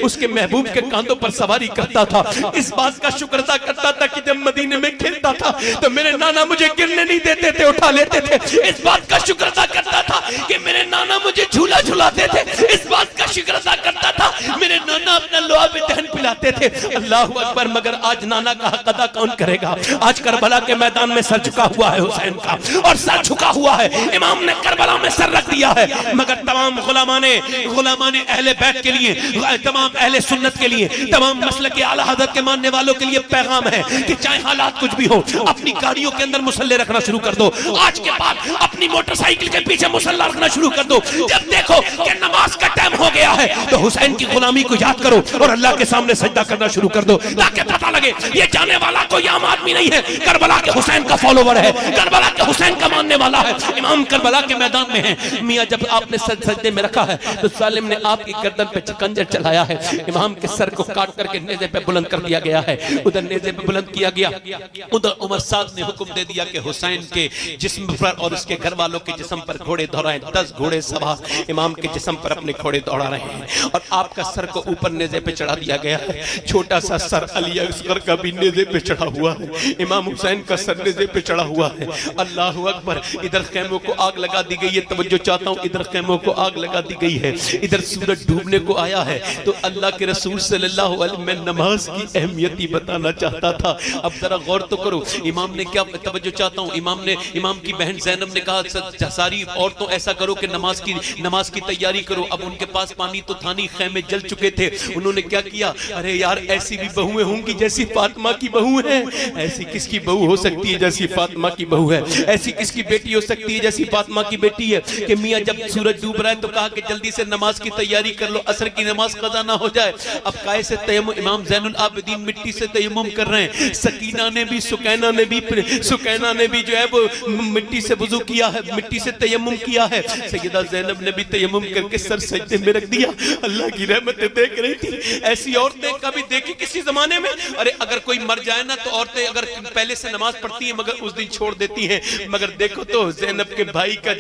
उसके महबूब के कांधों पर सवारी करता था। इस बात का शुक्र अदा करता था कि जब मदीने में खेलता था तो मेरे नाना मुझे गिरने नहीं देते थे, उठा लेते थे। इस बात का शुक्र अदा करता था कि मेरे नाना मुझे झूला झुलाते थे। इस बात का शुक्र अदा करता था मेरे नाना अपना लोहा भी दहन पिलाते थे। अल्लाह अकबर। मगर आज नाना का हक अदा कौन करेगा? आज करबला के मैदान में सर झुका हुआ है हुसैन का, और सर झुका हुआ है। इमाम ने करबला में सर रख दिया है मगर तमाम गुलामाने अहले बैत के लिए, तमाम अहले सुन्नत के लिए, तमाम मसलक के आला हज़रत के मानने वालों के लिए पैगाम है कि चाहे हालात कुछ भी हो, अपनी गाड़ियों के अंदर मुसल्ले रखना शुरू कर दो। आज के बाद अपनी मोटरसाइकिल के पीछे मुसल्ला रखना शुरू कर दो। जब देखो कि नमाज का टाइम हो गया है तो हुसैन की गुलामी को याद करो और अल्लाह के सामने सजदा करना शुरू कर दो, ताकि पता लगे ये जाने वाला कोई आम आदमी नहीं है, करबला के हुसैन का फॉलोवर है, करबला के हुसैन का मानने वाला है। इमाम करबला के मैदान में है। मियां जब आपने सजदे में रखा है तो जालिम ने आपकी गर्दन पे खंजर चलाया है। इमाम के सर को काट करके नेज़े पे बुलंद कर दिया गया है। उधर नेज़े पे बुलंद किया गया, उधर उमर साहब ने हुक्म दे दिया कि हुसैन के जिस्म पर और उसके घर वालों के जिस्म पर घोड़े दौड़ाएं। 10 घोड़े सवार इमाम के जिस्म पर अपने घोड़े दौड़ा रहे हैं और आपका सर को ऊपर नेज़े पे चढ़ा दिया गया है। छोटा सा सर अली असगर का भी नेज़े पे चढ़ा हुआ है, इमाम हुसैन का सर नेज़े पे चढ़ा हुआ है। अल्लाह अकबर। इधर खेमों को आग लगा दी गई है। तवज्जो चाहता हूँ, इधर खेमों को आग लगा दी गई है, इधर सूरज डूबने को आया है। तो अल्लाह के रसूल सल्लल्लाहु अलैहि वसल्लम में नमाज की अहमियत ही बताना चाहता था। अब जरा गौर तो करो, इमाम ने क्या तवज्जो चाहता हूँ, इमाम की बहन ज़ैनब ने कहा सारी औरतों ऐसा करो कि नमाज की तैयारी करो। अब उनके पास पानी तो था नहीं, खेमे जल चुके थे। उन्होंने क्या किया, अरे यार ऐसी भी बहुएं होंगी जैसी फातिमा की बहू है। ऐसी किसकी बहू हो सकती है जैसी फातिमा की बहू है? ऐसी किसकी बेटी हो सकती है जैसी फातिमा की बेटी है? कि मियां जब सूरज डूब रहा है तो कहा कि जल्दी से नमाज की तैयारी कर लो, असर की नमाज कज़ा ना हो जाए। अब काहे से तयम्मुम, इमाम ज़ैनुल आबिदीन मिट्टी से तयम्मुम कर रहे हैं। सकीना ने भी जो है वो मिट्टी से वुज़ू किया है, मिट्टी से तयम्मुम किया है। सैयदा ज़ैनब ने भी तयम्मुम करके सर सजदे में रख दिया। अल्लाह की रहमतें देख रही थी। ऐसी औरतें कभी देखी किसी जमाने में? अरे अगर कोई मर जाए ना तो औरतें अगर पहले से नमाज पढ़ती हैं मगर उस दिन छोड़ देती हैं। मगर देखो तो ज़ैनब के भाई का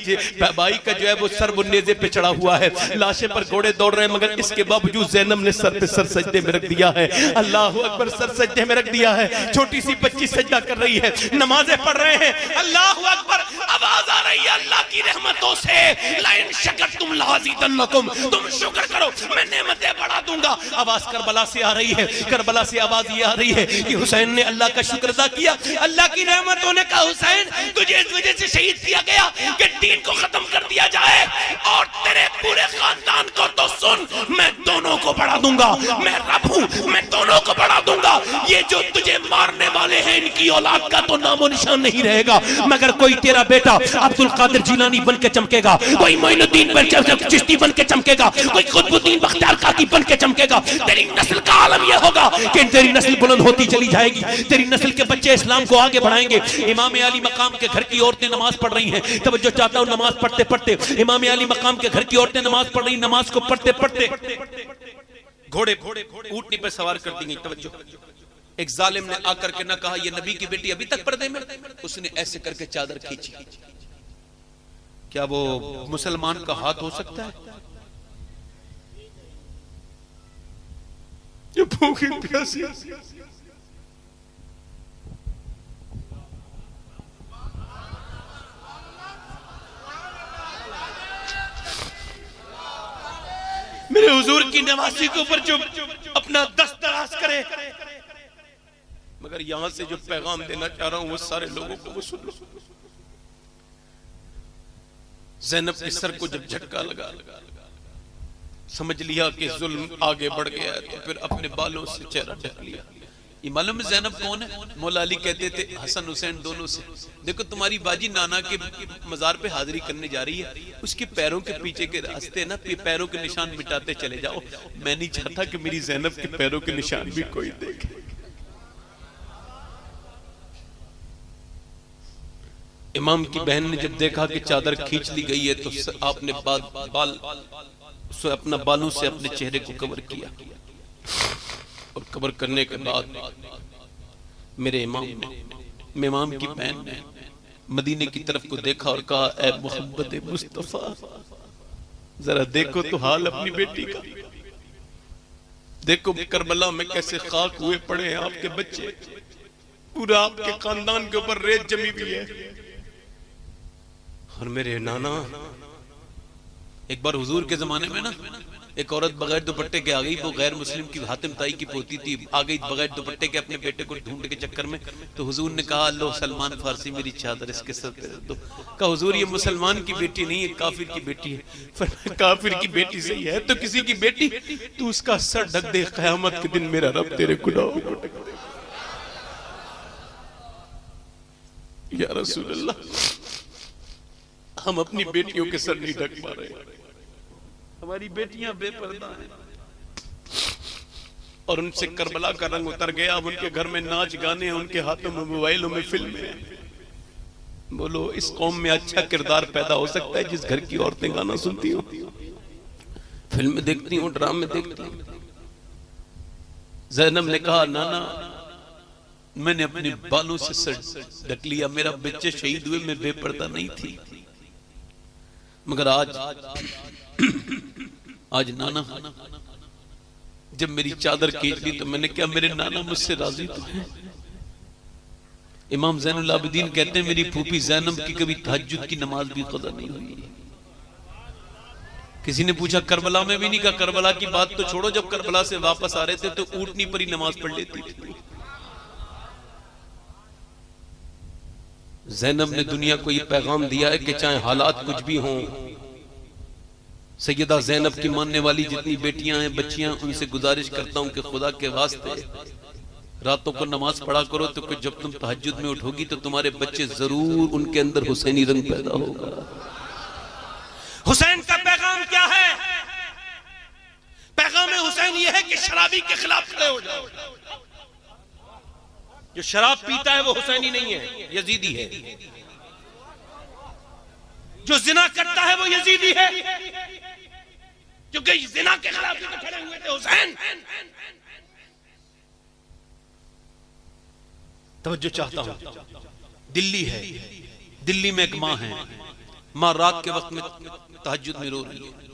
जो है वो सर वो नेज़े पे चढ़ा हुआ है, लाशें पर घोड़े दौड़ रहे हैं, मगर इसके बावजूद ज़ैनब ने सर पे सर सजदे में रख दिया है। अल्लाह अकबर, सर सजदे में रख दिया है। छोटी सी बच्ची सजदा कर रही है, नमाजें पढ़ रहे हैं। अल्लाह अकबर, आवाज आ रही है अल्लाह की रहमतों से, लाइन शकरतुम लअज़ीदन्नकुम, तुम शुक्र करो मैं नेमतें बढ़ा दूंगा। आवाज करबला से आ रही है। करबला से आवाज ये आ रही है कि हुसैन ने अल्लाह का शुक्र अदा किया। अल्लाह की रहमतों ने कहा हुसैन तुझे इस वजह से शहीद किया गया कि दीन को खत्म कर दिया जाए, और तेरे पूरे खानदान को तो सुन, मैं दोनों को बढ़ा दूंगा। मैं रब हूं, मैं दोनों को बढ़ा दूंगा। ये जो तुझे मारने वाले हैं इनकी औलाद का तो नामो निशान नहीं रहेगा, मगर कोई तेरा बेटा अब्दुल कादिर जिलानी बन के चमकेगा, कोई मोइनुद्दीन चिश्ती बन के चमकेगा, कोई कुतुबुद्दीन बख्तियार काकी बन के चमकेगा। तेरी नस्ल का आलम यह होगा कि तेरी नस्ल बुलंद होती चली जाएगी। तेरी नस्ल के बच्चे इस्लाम को आगे बढ़ाएंगे। इमाम अली मकाम के घर की औरतें नमाज पढ़ रही हैं, तवज्जो चाहता हूं, नमाज पढ़ते पढ़ते इमाम अली मकाम के घर की औरतें नमाज पढ़ रही, नमाज को पढ़ते पढ़ते घोड़े ऊंटनी पर सवार कर दी गई। तवज्जो, एक जालिम ने आकर के ना कहा ये नबी की बेटी अभी तक पर्दे में, उसने ऐसे करके चादर खींची। क्या वो मुसलमान का हाथ हो सकता है? ये भूखी प्यासी मेरे हुजूर की नवासी के ऊपर जो अपना दस्त दराज करे, मगर यहां से जो पैगाम देना चाह रहा हूं वो सारे लोगों को वो सुन लो। ज़ैनब के सर को जब झटका लगा, समझ लिया कि जुल्म आगे बढ़ गया, तो फिर अपने बालों से चेहरा ढक लिया। ये मालूम है ज़ैनब कौन है? मौला अली कहते थे हसन हुसैन दोनों से, देखो तुम्हारी बाजी नाना के मजार पे हाजिरी करने जा रही है, उसके पैरों के पीछे के रास्ते ना पैरों के निशान मिटाते चले जाओ। मैं नहीं चाहता कि मेरी ज़ैनब के पैरों के निशान भी कोई देखे। इमाम की बहन ने जब देखा कि चादर खींच ली गई है तो आपने अपना बालों से अपने चेहरे को कवर किया, और कवर करने के बाद मेरे इमाम की बहन ने मदीने की तरफ को देखा और कहा ऐ मोहब्बत मुस्तफा, जरा देखो तो हाल अपनी बेटी का, देखो करबला में कैसे खाक हुए पड़े हैं आपके बच्चे, पूरा आपके खानदान के ऊपर रेत जमी हुई है। और मेरे नाना, एक बार हुजूर के जमाने में ना एक औरत बगैर दुपट्टे के आ गई, वो गैर मुस्लिम की हातिम ताई की पोती थी, आ गई बगैर दुपट्टे के अपने बेटे को ढूंढने के चक्कर में। तो हुजूर ने कहा लो सलमान फारसी मेरी चादर इसके सर पे रख दो। कहा हुजूर ये मुसलमान की बेटी नहीं है, काफिर की बेटी है। काफिर की बेटी सही है तो किसी की बेटी, तू उसका सर ढक दे, क़यामत के दिन मेरा रब तेरे गुनाहों को ढक दे। या रसूल अल्लाह, हम अपनी बेटियों के सर नहीं ढक पा रहे, हमारी बेटियां बेपर्दा हैं, और उनसे करबला का रंग उतर गया। अब उनके घर में नाच गाने हैं, उनके हाथों में मोबाइलों में फिल्में हैं। बोलो इस कौम में अच्छा किरदार पैदा हो सकता है जिस घर की औरतें गाना सुनती हो, फिल्में देखती हूँ, ड्रामे देखती हूँ। ज़ैनब ने कहा नाना मैंने अपने बालों से सर ढक लिया, मेरा बच्चे शहीद हुए, मैं बेपर्दा नहीं थी, मगर आज नाना जब मेरी चादर खींच ली तो मैंने क्या मेरे नाना मुझसे राजी तो है? इमाम ज़ैनुल आबिदीन कहते हैं मेरी फूफी ज़ैनब की कभी तहज्जुद की नमाज भी क़ज़ा नहीं हुई। किसी ने पूछा करबला में भी नहीं? कहा करबला की बात तो छोड़ो, जब करबला से वापस आ रहे थे तो ऊंटनी पर ही नमाज पढ़ लेती थी। ज़ैनब ने दुनिया को यह पैगाम दिया है कि चाहे हालात कुछ भी हों, सैयदा ज़ैनब की मानने वाली जितनी बेटियां हैं, बच्चियां, उनसे गुजारिश करता हूं कि खुदा के वास्ते रातों को नमाज पढ़ा करो, तो जब तुम तहज्जुद में उठोगी तो तुम्हारे बच्चे जरूर उनके अंदर हुसैनी रंग पैदा होगा। हुसैन का पैगाम क्या है? पैगाम हुसैन यह है कि शराबी के खिलाफ खड़े हो जाओ। जो शराब पीता है वो हुसैनी नहीं है, यजीदी है। जो जिना करता है वो यजीदी है, क्योंकि जिना के खिलाफ तो खड़े हुए थे हुसैन। तवज्जो चाहता हूं, दिल्ली है, दिल्ली में एक माँ है, माँ रात के वक्त में तहज्जुद में रो रही है,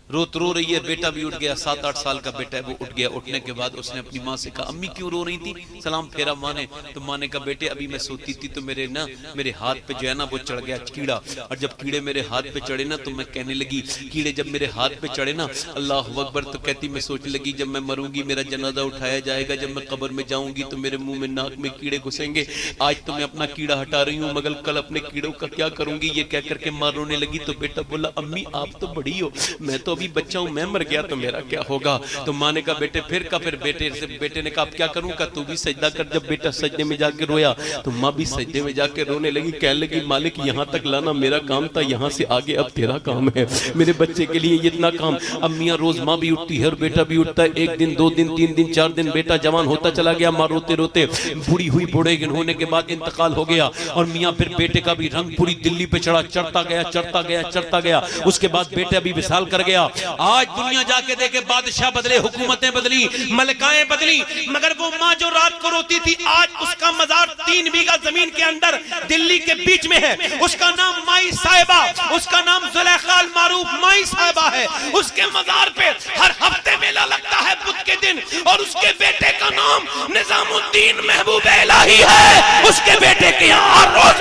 रो रही है, बेटा भी उठ गया, 7-8 साल का बेटा है, वो उठ गया। उठने के बाद उसने अपनी माँ से कहा, अम्मी क्यों रो रही थी? सलाम फेरा माँ ने, तो माँ ने कहा, बेटे अभी मैं सोती थी तो मेरे हाथ पे जो है ना वो चढ़ गया कीड़ा, और जब कीड़े मेरे हाथ पे चढ़े ना तो मैं कहने लगी, कीड़े जब मेरे हाथ पे चढ़े ना अल्लाह अकबर, तो कहती मैं सोचने लगी जब मैं मरूंगी मेरा जनाजा उठाया जाएगा, जब मैं कब्र में जाऊंगी तो मेरे मुंह में नाक में कीड़े घुसेंगे, आज तो मैं अपना कीड़ा हटा रही हूँ मगर कल अपने कीड़ों का क्या करूंगी। ये कह करके माँ रोने लगी। तो बेटा बोला, अम्मी आप तो बड़ी हो, मैं तो अभी बच्चा हूँ, मैं मर गया तो मेरा क्या होगा? तो माँ ने कहा, बेटे फिर बेटे ने कहा, अब क्या करूं? का तू भी सजदा कर। जब बेटा सजदे में जाके रोया तो माँ भी सजदे में जाके रोने लगी, कहने लगी, मालिक यहाँ तक लाना मेरा काम था, यहाँ से आगे अब तेरा काम है, मेरे बच्चे के लिए इतना काम। अब मियाँ रोज माँ भी उठती है और बेटा भी उठता है, 1 दिन 2 दिन 3 दिन 4 दिन बेटा जवान होता चला गया, माँ रोते रोते बूढ़ी हुई, बूढ़े होने के बाद इंतकाल हो गया, और मियाँ फिर बेटे का भी रंग पूरी दिल्ली पे चढ़ा, चढ़ता गया। उसके बाद बेटा भी विशाल कर गया। आज दुनिया जाके देखे, बादशाह बदले, हुकूमतें बदली, मलकाएं बदली, मगर वो माँ जो रात को रोती थी, आज उसका मजार 3 बीघा जमीन के अंदर दिल्ली के बीच में है। उसका नाम माई साहिबा, उसका नाम जुलेखा अल मारूफ माई साहिबा है। उसके मजार पे हर हफ्ते मेला लगता है बुध के दिन, और उसके बेटे का नाम निजामुद्दीन महबूब इलाही है। उसके बेटे के यहाँ हर रोज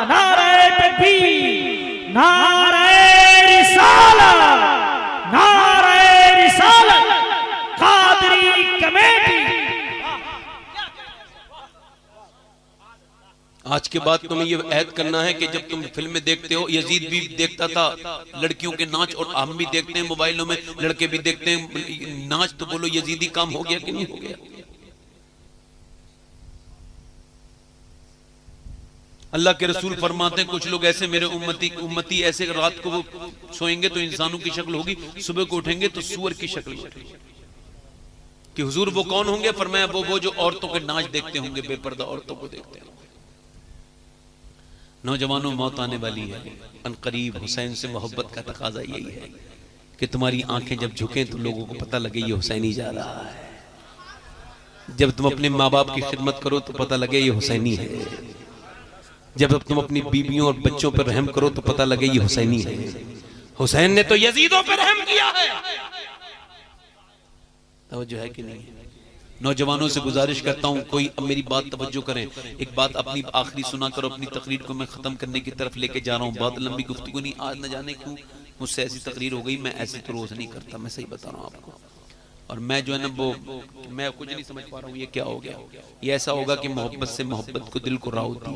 नारे तकबीर, नारे रिसालत, नारे रिसालत, कादरी कमेटी। आज के बाद तुम्हें ये ऐद करना है कि जब तुम फिल्में देखते हो, यजीद भी देखता था लड़कियों के नाच, और हम भी देखते हैं मोबाइलों में, लड़के भी देखते हैं नाच, तो बोलो यजीदी काम हो गया कि नहीं हो गया? अल्लाह के रसूल फरमाते हैं, कुछ लोग ऐसे मेरे उम्मती ऐसे रात को वो सोएंगे तो इंसानों की शक्ल होगी, सुबह को उठेंगे तो सूअर की शक्ल होगी। कि हुजूर वो कौन होंगे? फरमाया वो जो औरतों के नाच देखते होंगे, बेपर्दा औरतों को देखते होंगे। नौजवानों, मौत आने वाली है, अनकरीब हुसैन से मोहब्बत का तकाजा यही है कि तुम्हारी आंखें जब झुकें तो लोगों को पता लगे ये हुसैनी जा रहा है। जब तुम अपने माँ बाप की खिदमत करो तो पता लगे ये हुसैनी है। जब तुम अपनी बीबियों और बच्चों पर रहम करो तो पता लगे ये हुसैनी है। हुसैन ने तो यजीदों पर रहम किया है। तवज्जो है कि नहीं? नौजवानों से गुजारिश करता हूं, कोई अब मेरी बात तवज्जो करें। एक बात अपनी आखिरी सुना कर अपनी तकरीर को मैं खत्म करने की तरफ लेके जा रहा हूं। बहुत लंबी गुफ्तगू नहीं, आज न जाने क्यों मुझसे ऐसी तकरीर हो गई। मैं ऐसी तो रोज नहीं करता, मैं सही बता रहा हूं आपको। और मैं जो है ना वो मैं कुछ नहीं समझ पा रहा हूँ ये क्या हो गया। ये ऐसा होगा कि मोहब्बत से मोहब्बत को दिल को राह होती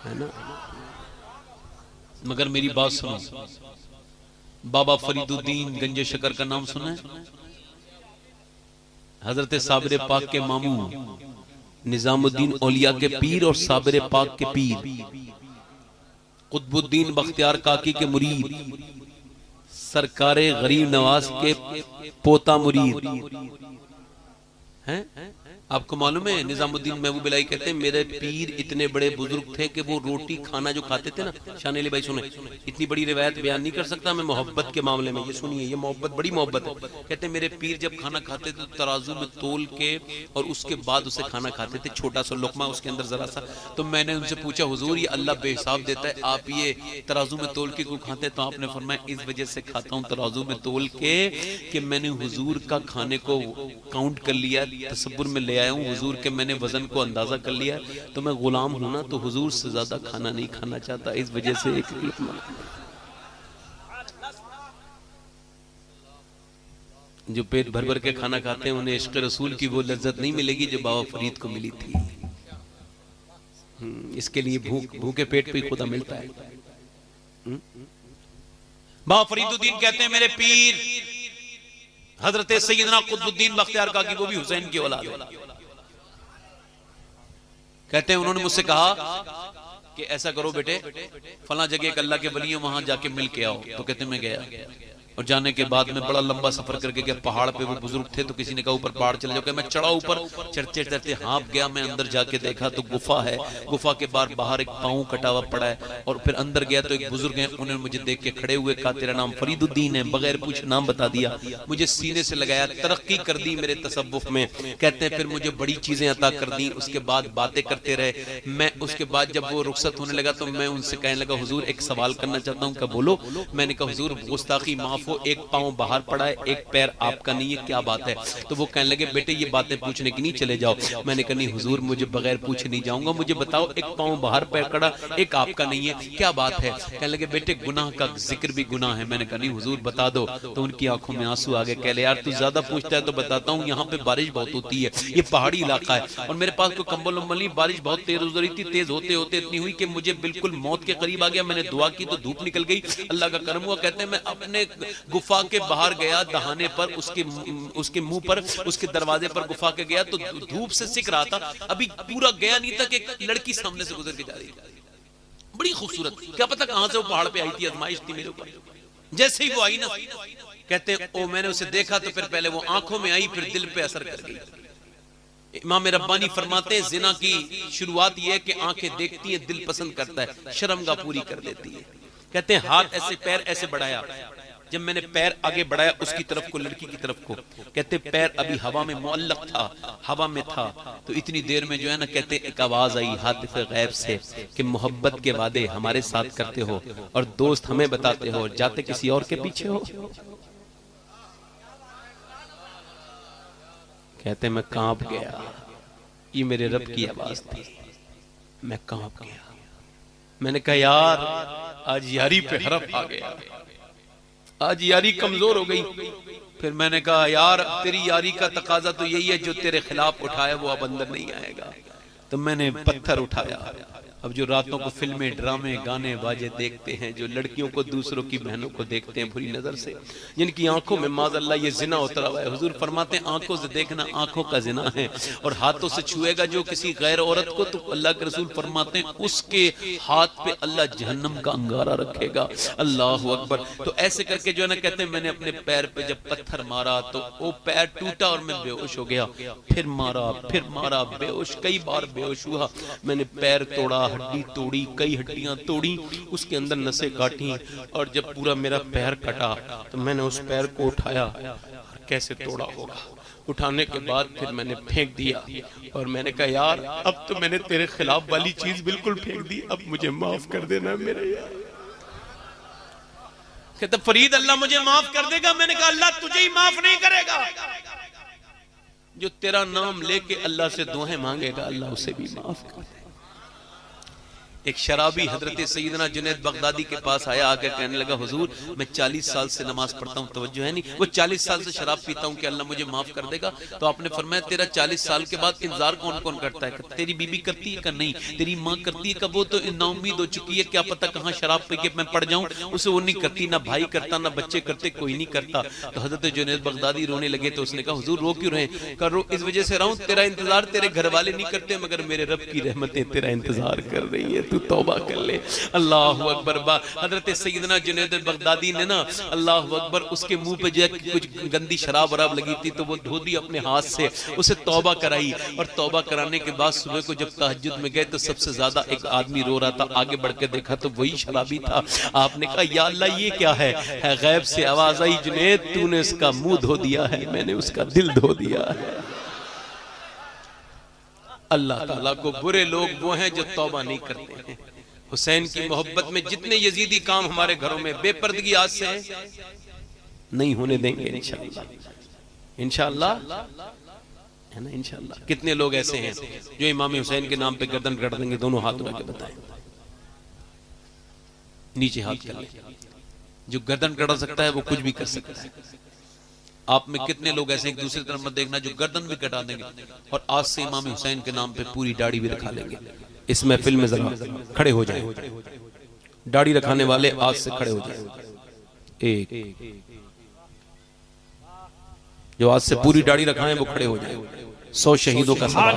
है ना। मगर मेरी बात सुनो, बाबा फरीदुद्दीन गंजे शकर का नाम सुना है? हजरत साबिर पाक के मामू, निजामुद्दीन औलिया के पीर और साबिर पाक के पीर, कुतुबुद्दीन बख्तियार काकी के मुरीद, सरकारे गरीब नवाज के पोता मुरीद हैं। आपको मालूम है निजामुद्दीन महबूब इलाही कहते हैं मेरे पीर इतने बड़े बुजुर्ग थे कि वो रोटी खाना जो खाते थे ना, शान अली भाई सुने, इतनी बड़ी रिवायत बयान नहीं कर सकता मैं मोहब्बत के मामले में। ये सुनिए, ये मोहब्बत बड़ी मोहब्बत है। कहते हैं मेरे पीर जब खाना खाते थे तो तराजू में तोल के और उसके बाद उसे खाना खाते थे, छोटा सा लुकमा उसके अंदर जरा सा। तो मैंने उनसे पूछा हुजूर ये अल्लाह बेहिसाब देता है, आप ये तराजू में तोल के क्यों खाते? तो आपने फरमाया इस वजह से खाता हूँ तराजू में तोल के कि मैंने हुजूर का खाने को काउंट कर लिया, तसब्बुर में ले आया हूँ हुजूर के, मैंने वजन को अंदाजा कर लिया, तो मैं गुलाम हूं ना, तो हुजूर से ज्यादा खाना नहीं खाना चाहता, इस वजह से एक लुकमा। जो पेट भर भर के खाना खाते हैं उन्हें इश्क रसूल की वो लज्जत नहीं मिलेगी जो बाबा फरीद को मिली थी। इसके लिए भूखे पेट पे खुदा मिलता है। बाबा फरीदुद्दीन कहते हैं मेरे पीर हजरत सैयदना कुतुबुद्दीन बख्तियार काकी, वो भी हुसैन की औलाद है। कहते हैं उन्होंने मुझसे कहा कि ऐसा करो बेटे, फला जगह एक अल्लाह के वली है, वहां जाके मिल के आओ। तो कहते मैं गया, और जाने के बाद में बड़ा लंबा सफर करके गया। पहाड़ पे वो बुजुर्ग थे तो किसी ने कहा ऊपर पहाड़ चले जाओ। मैं चढ़ा ऊपर, चढ़ते चढ़ते हाँप गया। मैं अंदर जाके देखा तो गुफा है। गुफा के बाहर एक पाँव कटा हुआ पड़ा है। और फिर अंदर गया तो एक बुजुर्ग है, उन्होंने मुझे देख के खड़े हुए, कहा तेरा नाम फरीदुद्दीन है, बगैर पूछे नाम बता दिया। मुझे सीने से लगाया, तरक्की कर दी मेरे तसव्वुफ में। कहते हैं फिर मुझे बड़ी चीजें अता कर दी। उसके बाद बातें करते रहे। मैं उसके बाद जब वो रुखसत होने लगा तो मैं उनसे कहने लगा हुजूर एक सवाल करना चाहता हूँ। क्या बोलो? मैंने कहा हुजूर गुस्ताखी माफ हो, एक पाँव बाहर पड़ा है, एक पैर आपका नहीं है, क्या बात है? तो वो कहने लगे बेटे ये बातें पूछने की नहीं, चले जाओ। मैंने कहा नहीं हुजूर मुझे बगैर पूछे नहीं जाऊंगा, मुझे बताओ एक पाँव बाहर पैर कड़ा, एक आपका नहीं है, क्या बात है? कहने लगे बेटे गुनाह का जिक्र भी गुनाह है। मैंने कहा नहीं हुजूर बता दो। तो उनकी आंखों में आंसू आ गए। कह ले यार तू ज्यादा पूछता है तो बताता हूँ, यहाँ पे बारिश बहुत होती है, ये पहाड़ी इलाका है और मेरे पास कोई कंबल उम्बल नहीं। बारिश बहुत तेज हो रही थी, तेज होते होते इतनी हुई कि मुझे बिल्कुल मौत के करीब आ गया। मैंने दुआ की तो धूप निकल गई, अल्लाह का करम हुआ। कहते हैं मैं अपने गुफा के बाहर गया, दहाने पर उसके मुंह पर, उसके दरवाजे पर गुफा के गया तो धूप से सिक रहा था। अभी पूरा गया नहीं था कि एक लड़की सामने से गुजर के जा रही थी, बड़ी खूबसूरत, क्या पता कहां से वो पहाड़ पे आई थी, आजमाइश थी मेरे ऊपर। जैसे ही वो आई ना, कहते हैं ओ मैंने उसे देखा तो फिर पहले वो आंखों में आई, फिर दिल पे असर कर गई। इमाम रब्बानी फरमाते हैं जिना की शुरुआत यह है कि आंखें देखती हैं, दिल पसंद करता है, शर्मगा पूरी कर देती है। कहते हैं हाथ ऐसे पैर ऐसे बढ़ाया, जब मैंने पैर आगे बढ़ाया उसकी तरफ को, लड़की की तरफ को, कहते पैर अभी हवा में मुअल्लक था, हवा में था। तो इतनी देर में जो है ना, कहते एक आवाज आई हातिफ गैब से कि मोहब्बत के वादे हमारे साथ करते हो और दोस्त हमें बताते हो, जाते किसी और के पीछे हो। कहते मैं कांप गया, ये मेरे रब की आवाज थी, मैं कांप गया। मैंने कहा यार आज यारी पे हरफ आ गया, आज यारी कमजोर हो गई। फिर मैंने कहा यार तेरी यारी का तकाजा तो यही है, जो तेरे खिलाफ उठाया वो अब अंदर नहीं आएगा। तो मैंने पत्थर उठाया। अब जो रातों को फिल्में ड्रामे गाने बाजे देखते हैं, जो लड़कियों को दूसरों की बहनों को देखते हैं बुरी नजर से, जिनकी आंखों में माज़अल्लाह ये जिना उतरा हुआ है। हुजूर फरमाते हैं आंखों से देखना आंखों का जिना है, और हाथों से छुएगा जो किसी गैर औरत को, तो अल्लाह के रसूल फरमाते हैं उसके हाथ पे अल्लाह जहन्नम का अंगारा रखेगा। अल्लाह अकबर। तो ऐसे करके जो है ना, कहते हैं मैंने अपने पैर पे जब पत्थर मारा तो वो पैर टूटा और मैं बेहोश हो गया। फिर मारा बेहोश, कई बार बेहोश हुआ। मैंने पैर तोड़ा, हड्डी तोड़ी, कई हड्डियां तोड़ी, उसके अंदर नसें काटी, और जब पूरा मेरा पैर कटा तो मैंने उस पैर को उठाया। कैसे तोड़ा होगा, उठाने के बाद फिर मैंने फेंक दिया और मैंने कहा यार अब तो मैंने तेरे खिलाफ वाली चीज बिल्कुल फेंक दी, अब मुझे माफ कर देना मेरे यार। कहता फरीद अल्लाह मुझे माफ कर देगा। मैंने कहा अल्लाह तुझे ही माफ नहीं करेगा, जो तेरा नाम लेके अल्लाह से दुआएं मांगेगा अल्लाह उसे भी माफ कर देगा। एक शराबी हजरत सैयदना जुनैद बगदादी के पास आया, आकर कहने लगा हुजूर मैं 40 साल से नमाज पढ़ता हूँ, तवज्जो है नहीं, वो 40 साल से शराब पीता हूँ, कि अल्लाह मुझे माफ कर देगा? तो आपने फरमाया तेरा 40 साल के बाद इंतजार कौन कौन करता है? तेरी बीबी करती है? का नहीं। तेरी माँ करती है? का वो तो नाउम्मीद हो चुकी है, क्या पता कहाँ शराब पी के मैं पड़ जाऊं, उसे वो नहीं करती, ना भाई करता ना बच्चे करते, कोई नहीं करता। तो हजरत जुनैद बगदादी रोने लगे। तो उसने कहा हुजूर रो क्यों रहे? कर रो इस वजह से रहा हूँ तेरा इंतजार तेरे घर वाले नहीं करते, मगर मेरे रब की रहमतें तेरा इंतजार कर रही है, तू तौबा कर ले। अल्लाह अकबर। हजरत सैयदना जुनैद बगदादी ने ना अल्लाह अकबर उसके मुंह पे जो कुछ गंदी शराब वराब लगी थी तो वो धो दी अपने हाथ से, उसे तौबा कराई। और तौबा कराने के बाद सुबह को जब तहज्जुद में गए तो सबसे ज्यादा एक आदमी रो रहा था। आगे बढ़ के देखा तो वही शराबी था। आपने कहा या अल्लाह ये क्या है? गैब से आवाज आई जुनैद तूने उसका मुंह धो दिया है, मैंने उसका दिल धो दिया है। अल्लाह ताला को बुरे लोग वो हैं जो तौबा नहीं करते हैं। हुसैन की मोहब्बत में जितने यजीदी काम हमारे घरों में बेपर्दगी आज से है, नहीं होने देंगे इंशाअल्लाह। इंशाअल्लाह है ना, इंशाअल्लाह। कितने लोग ऐसे हैं जो इमाम हुसैन के नाम पे गर्दन कट देंगे? दोनों हाथ उठा के बताएं, नीचे हाथ कर ले। जो गर्दन कटा सकता है वो कुछ भी कर सकता है। आप में कितने लोग ऐसे, एक दूसरी तरफ मत देखना, जो गर्दन भी कटा देंगे और आज से इमाम हुसैन के नाम पे पूरी दाढ़ी भी रखा लेंगे। इस महफिल में जरा खड़े हो जाएं, दाढ़ी रखाने वाले आज से खड़े हो जाएं। एक जो आज से पूरी दाढ़ी रखाए वो खड़े हो जाएं। 100 शहीदों का सवाल।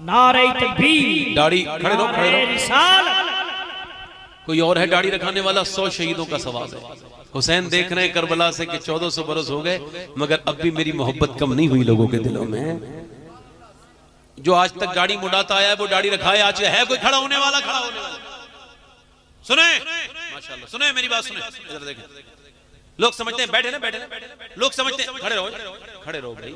नारे तकबीर। दाढ़ी खड़े रहो, खड़े रहो। कोई और है दाढ़ी रखाने वाला? 100 शहीदों का सवाल है। हुसैन देख रहे हैं करबला से कि 1400 बरस हो गए मगर अब भी मेरी मोहब्बत कम नहीं हुई लोगों के दिलों में। जो आज तक दाढ़ी मुड़ाता आया है वो दाढ़ी रखाए आज है कोई खड़ा होने वाला, खड़ा होने वाला। सुने माशाल्लाह, सुने मेरी बात सुने, इधर देखें। लोग समझते हैं बैठे ना, बैठे ना, लोग समझते हैं खड़े रहो, खड़े रहो भाई।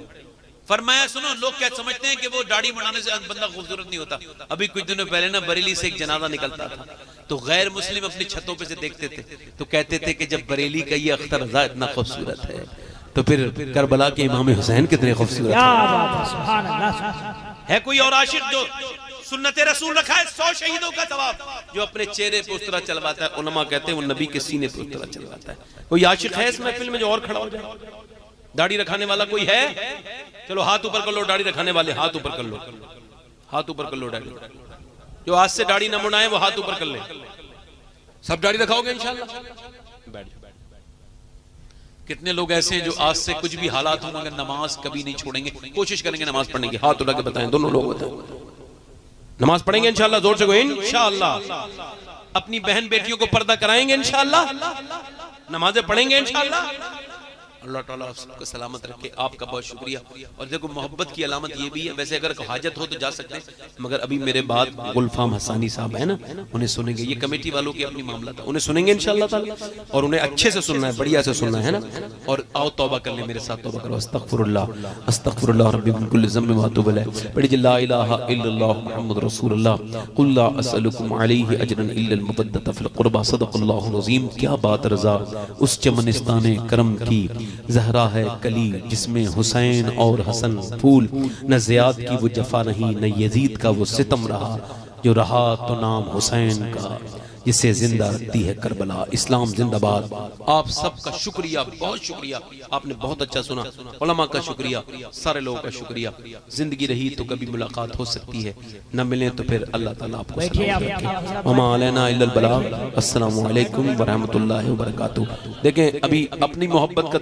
फरमाया सुनो, लोग क्या समझते हैं कि वो दाढ़ी बनाने से बंदा खूबसूरत नहीं होता। अभी कुछ दिनों पहले ना बरेली से एक जनाजा निकलता था तो गैर मुस्लिम अपनी छतों पे से देखते थे तो कहते थे कि जब बरेली का ये अख्तर रजा इतना खूबसूरत है तो फिर करबला के इमाम हुसैन कितने खूबसूरत है। कोई और आशिक जो सुन्नत रसूल रखा है 100 शहीदों का सवाब, जो अपने चेहरे पे उस तरह चलवाता है, उलमा कहते हैं वो नबी के सीने पे उस तरह चलवाता है। कोई आशिक है इस महफिल में जो और खड़ा हो जाए? दाढ़ी रखाने वाला कोई है? चलो हाथ ऊपर कर लो, दाढ़ी रखाने वाले हाथ ऊपर कर लो, हाथ ऊपर कर लो। दाढ़ी जो आज से दाढ़ी न मुड़ाए वो हाथ ऊपर कर ले। सब दाढ़ी रखाओगे इंशाल्लाह? बैठ। कितने लोग ऐसे हैं जो आज से कुछ भी हालात हों मगर नमाज कभी नहीं छोड़ेंगे, कोशिश करेंगे नमाज पढ़ने की? हाथ उठा के बताएं, दोनों लोग बताएं। नमाज पढ़ेंगे इंशाल्लाह, जोर से कहो इंशाल्लाह। अपनी बहन बेटियों को पर्दा कराएंगे इंशाल्लाह, नमाजें पढ़ेंगे इंशाल्लाह। अल्लाह ताला आपको सलामत रखे। आपका बहुत शुक्रिया। और देखो मोहब्बत की अलामत ये भी है, वैसे अगर हाजत हो तो जा सकते हैं मगर अभी मेरे बाद गुलफाम हसानी साहब है ना, उन्हें सुनेंगे। ये कमेटी वालों की अपनी मामला था, उन्हें सुनेंगे इंशाल्लाह ताला और उन्हें अच्छे से सुनना है, बढ़िया से सुनना है ना। और आओ तौबा कर ले, मेरे साथ तौबा करो। अस्तगफिरुल्लाह अस्तगफिरुल्लाह रब्बी मिन कुल्लि ज़म्बिन व अतूबु इलैह। पढ़िए ला इलाहा इल्लल्लाह मुहम्मदुर रसूलुल्लाह कुल ला असअलुकुम अलैहि अजरन इल्लल मुवद्दत फिल क़ुरबा सदक़ल्लाहुल अज़ीम। क्या बात रज़ा उस चमनिस्ताने करम की ज़हरा है कली जिसमें हुसैन और हसन फूल। न ज़ियाद की वो जफा नहीं न यजीद का वो सितम रहा, जो रहा तो नाम हुसैन का जिसे जिंदा रखती है करबला। इस्लाम जिंदाबाद। आप सबका शुक्रिया, बहुत शुक्रिया। आपने बहुत अच्छा सुना। उलमा का शुक्रिया, सारे लोगों का शुक्रिया। जिंदगी रही तो कभी मुलाकात हो सकती है, न मिले तो फिर अल्लाह ताला आपको वमा अलैना इल्लल बलाग। अस्सलामु अलैकुम व रहमतुल्लाहि व बरकातुहू। देखें अभी अपनी मोहब्बत का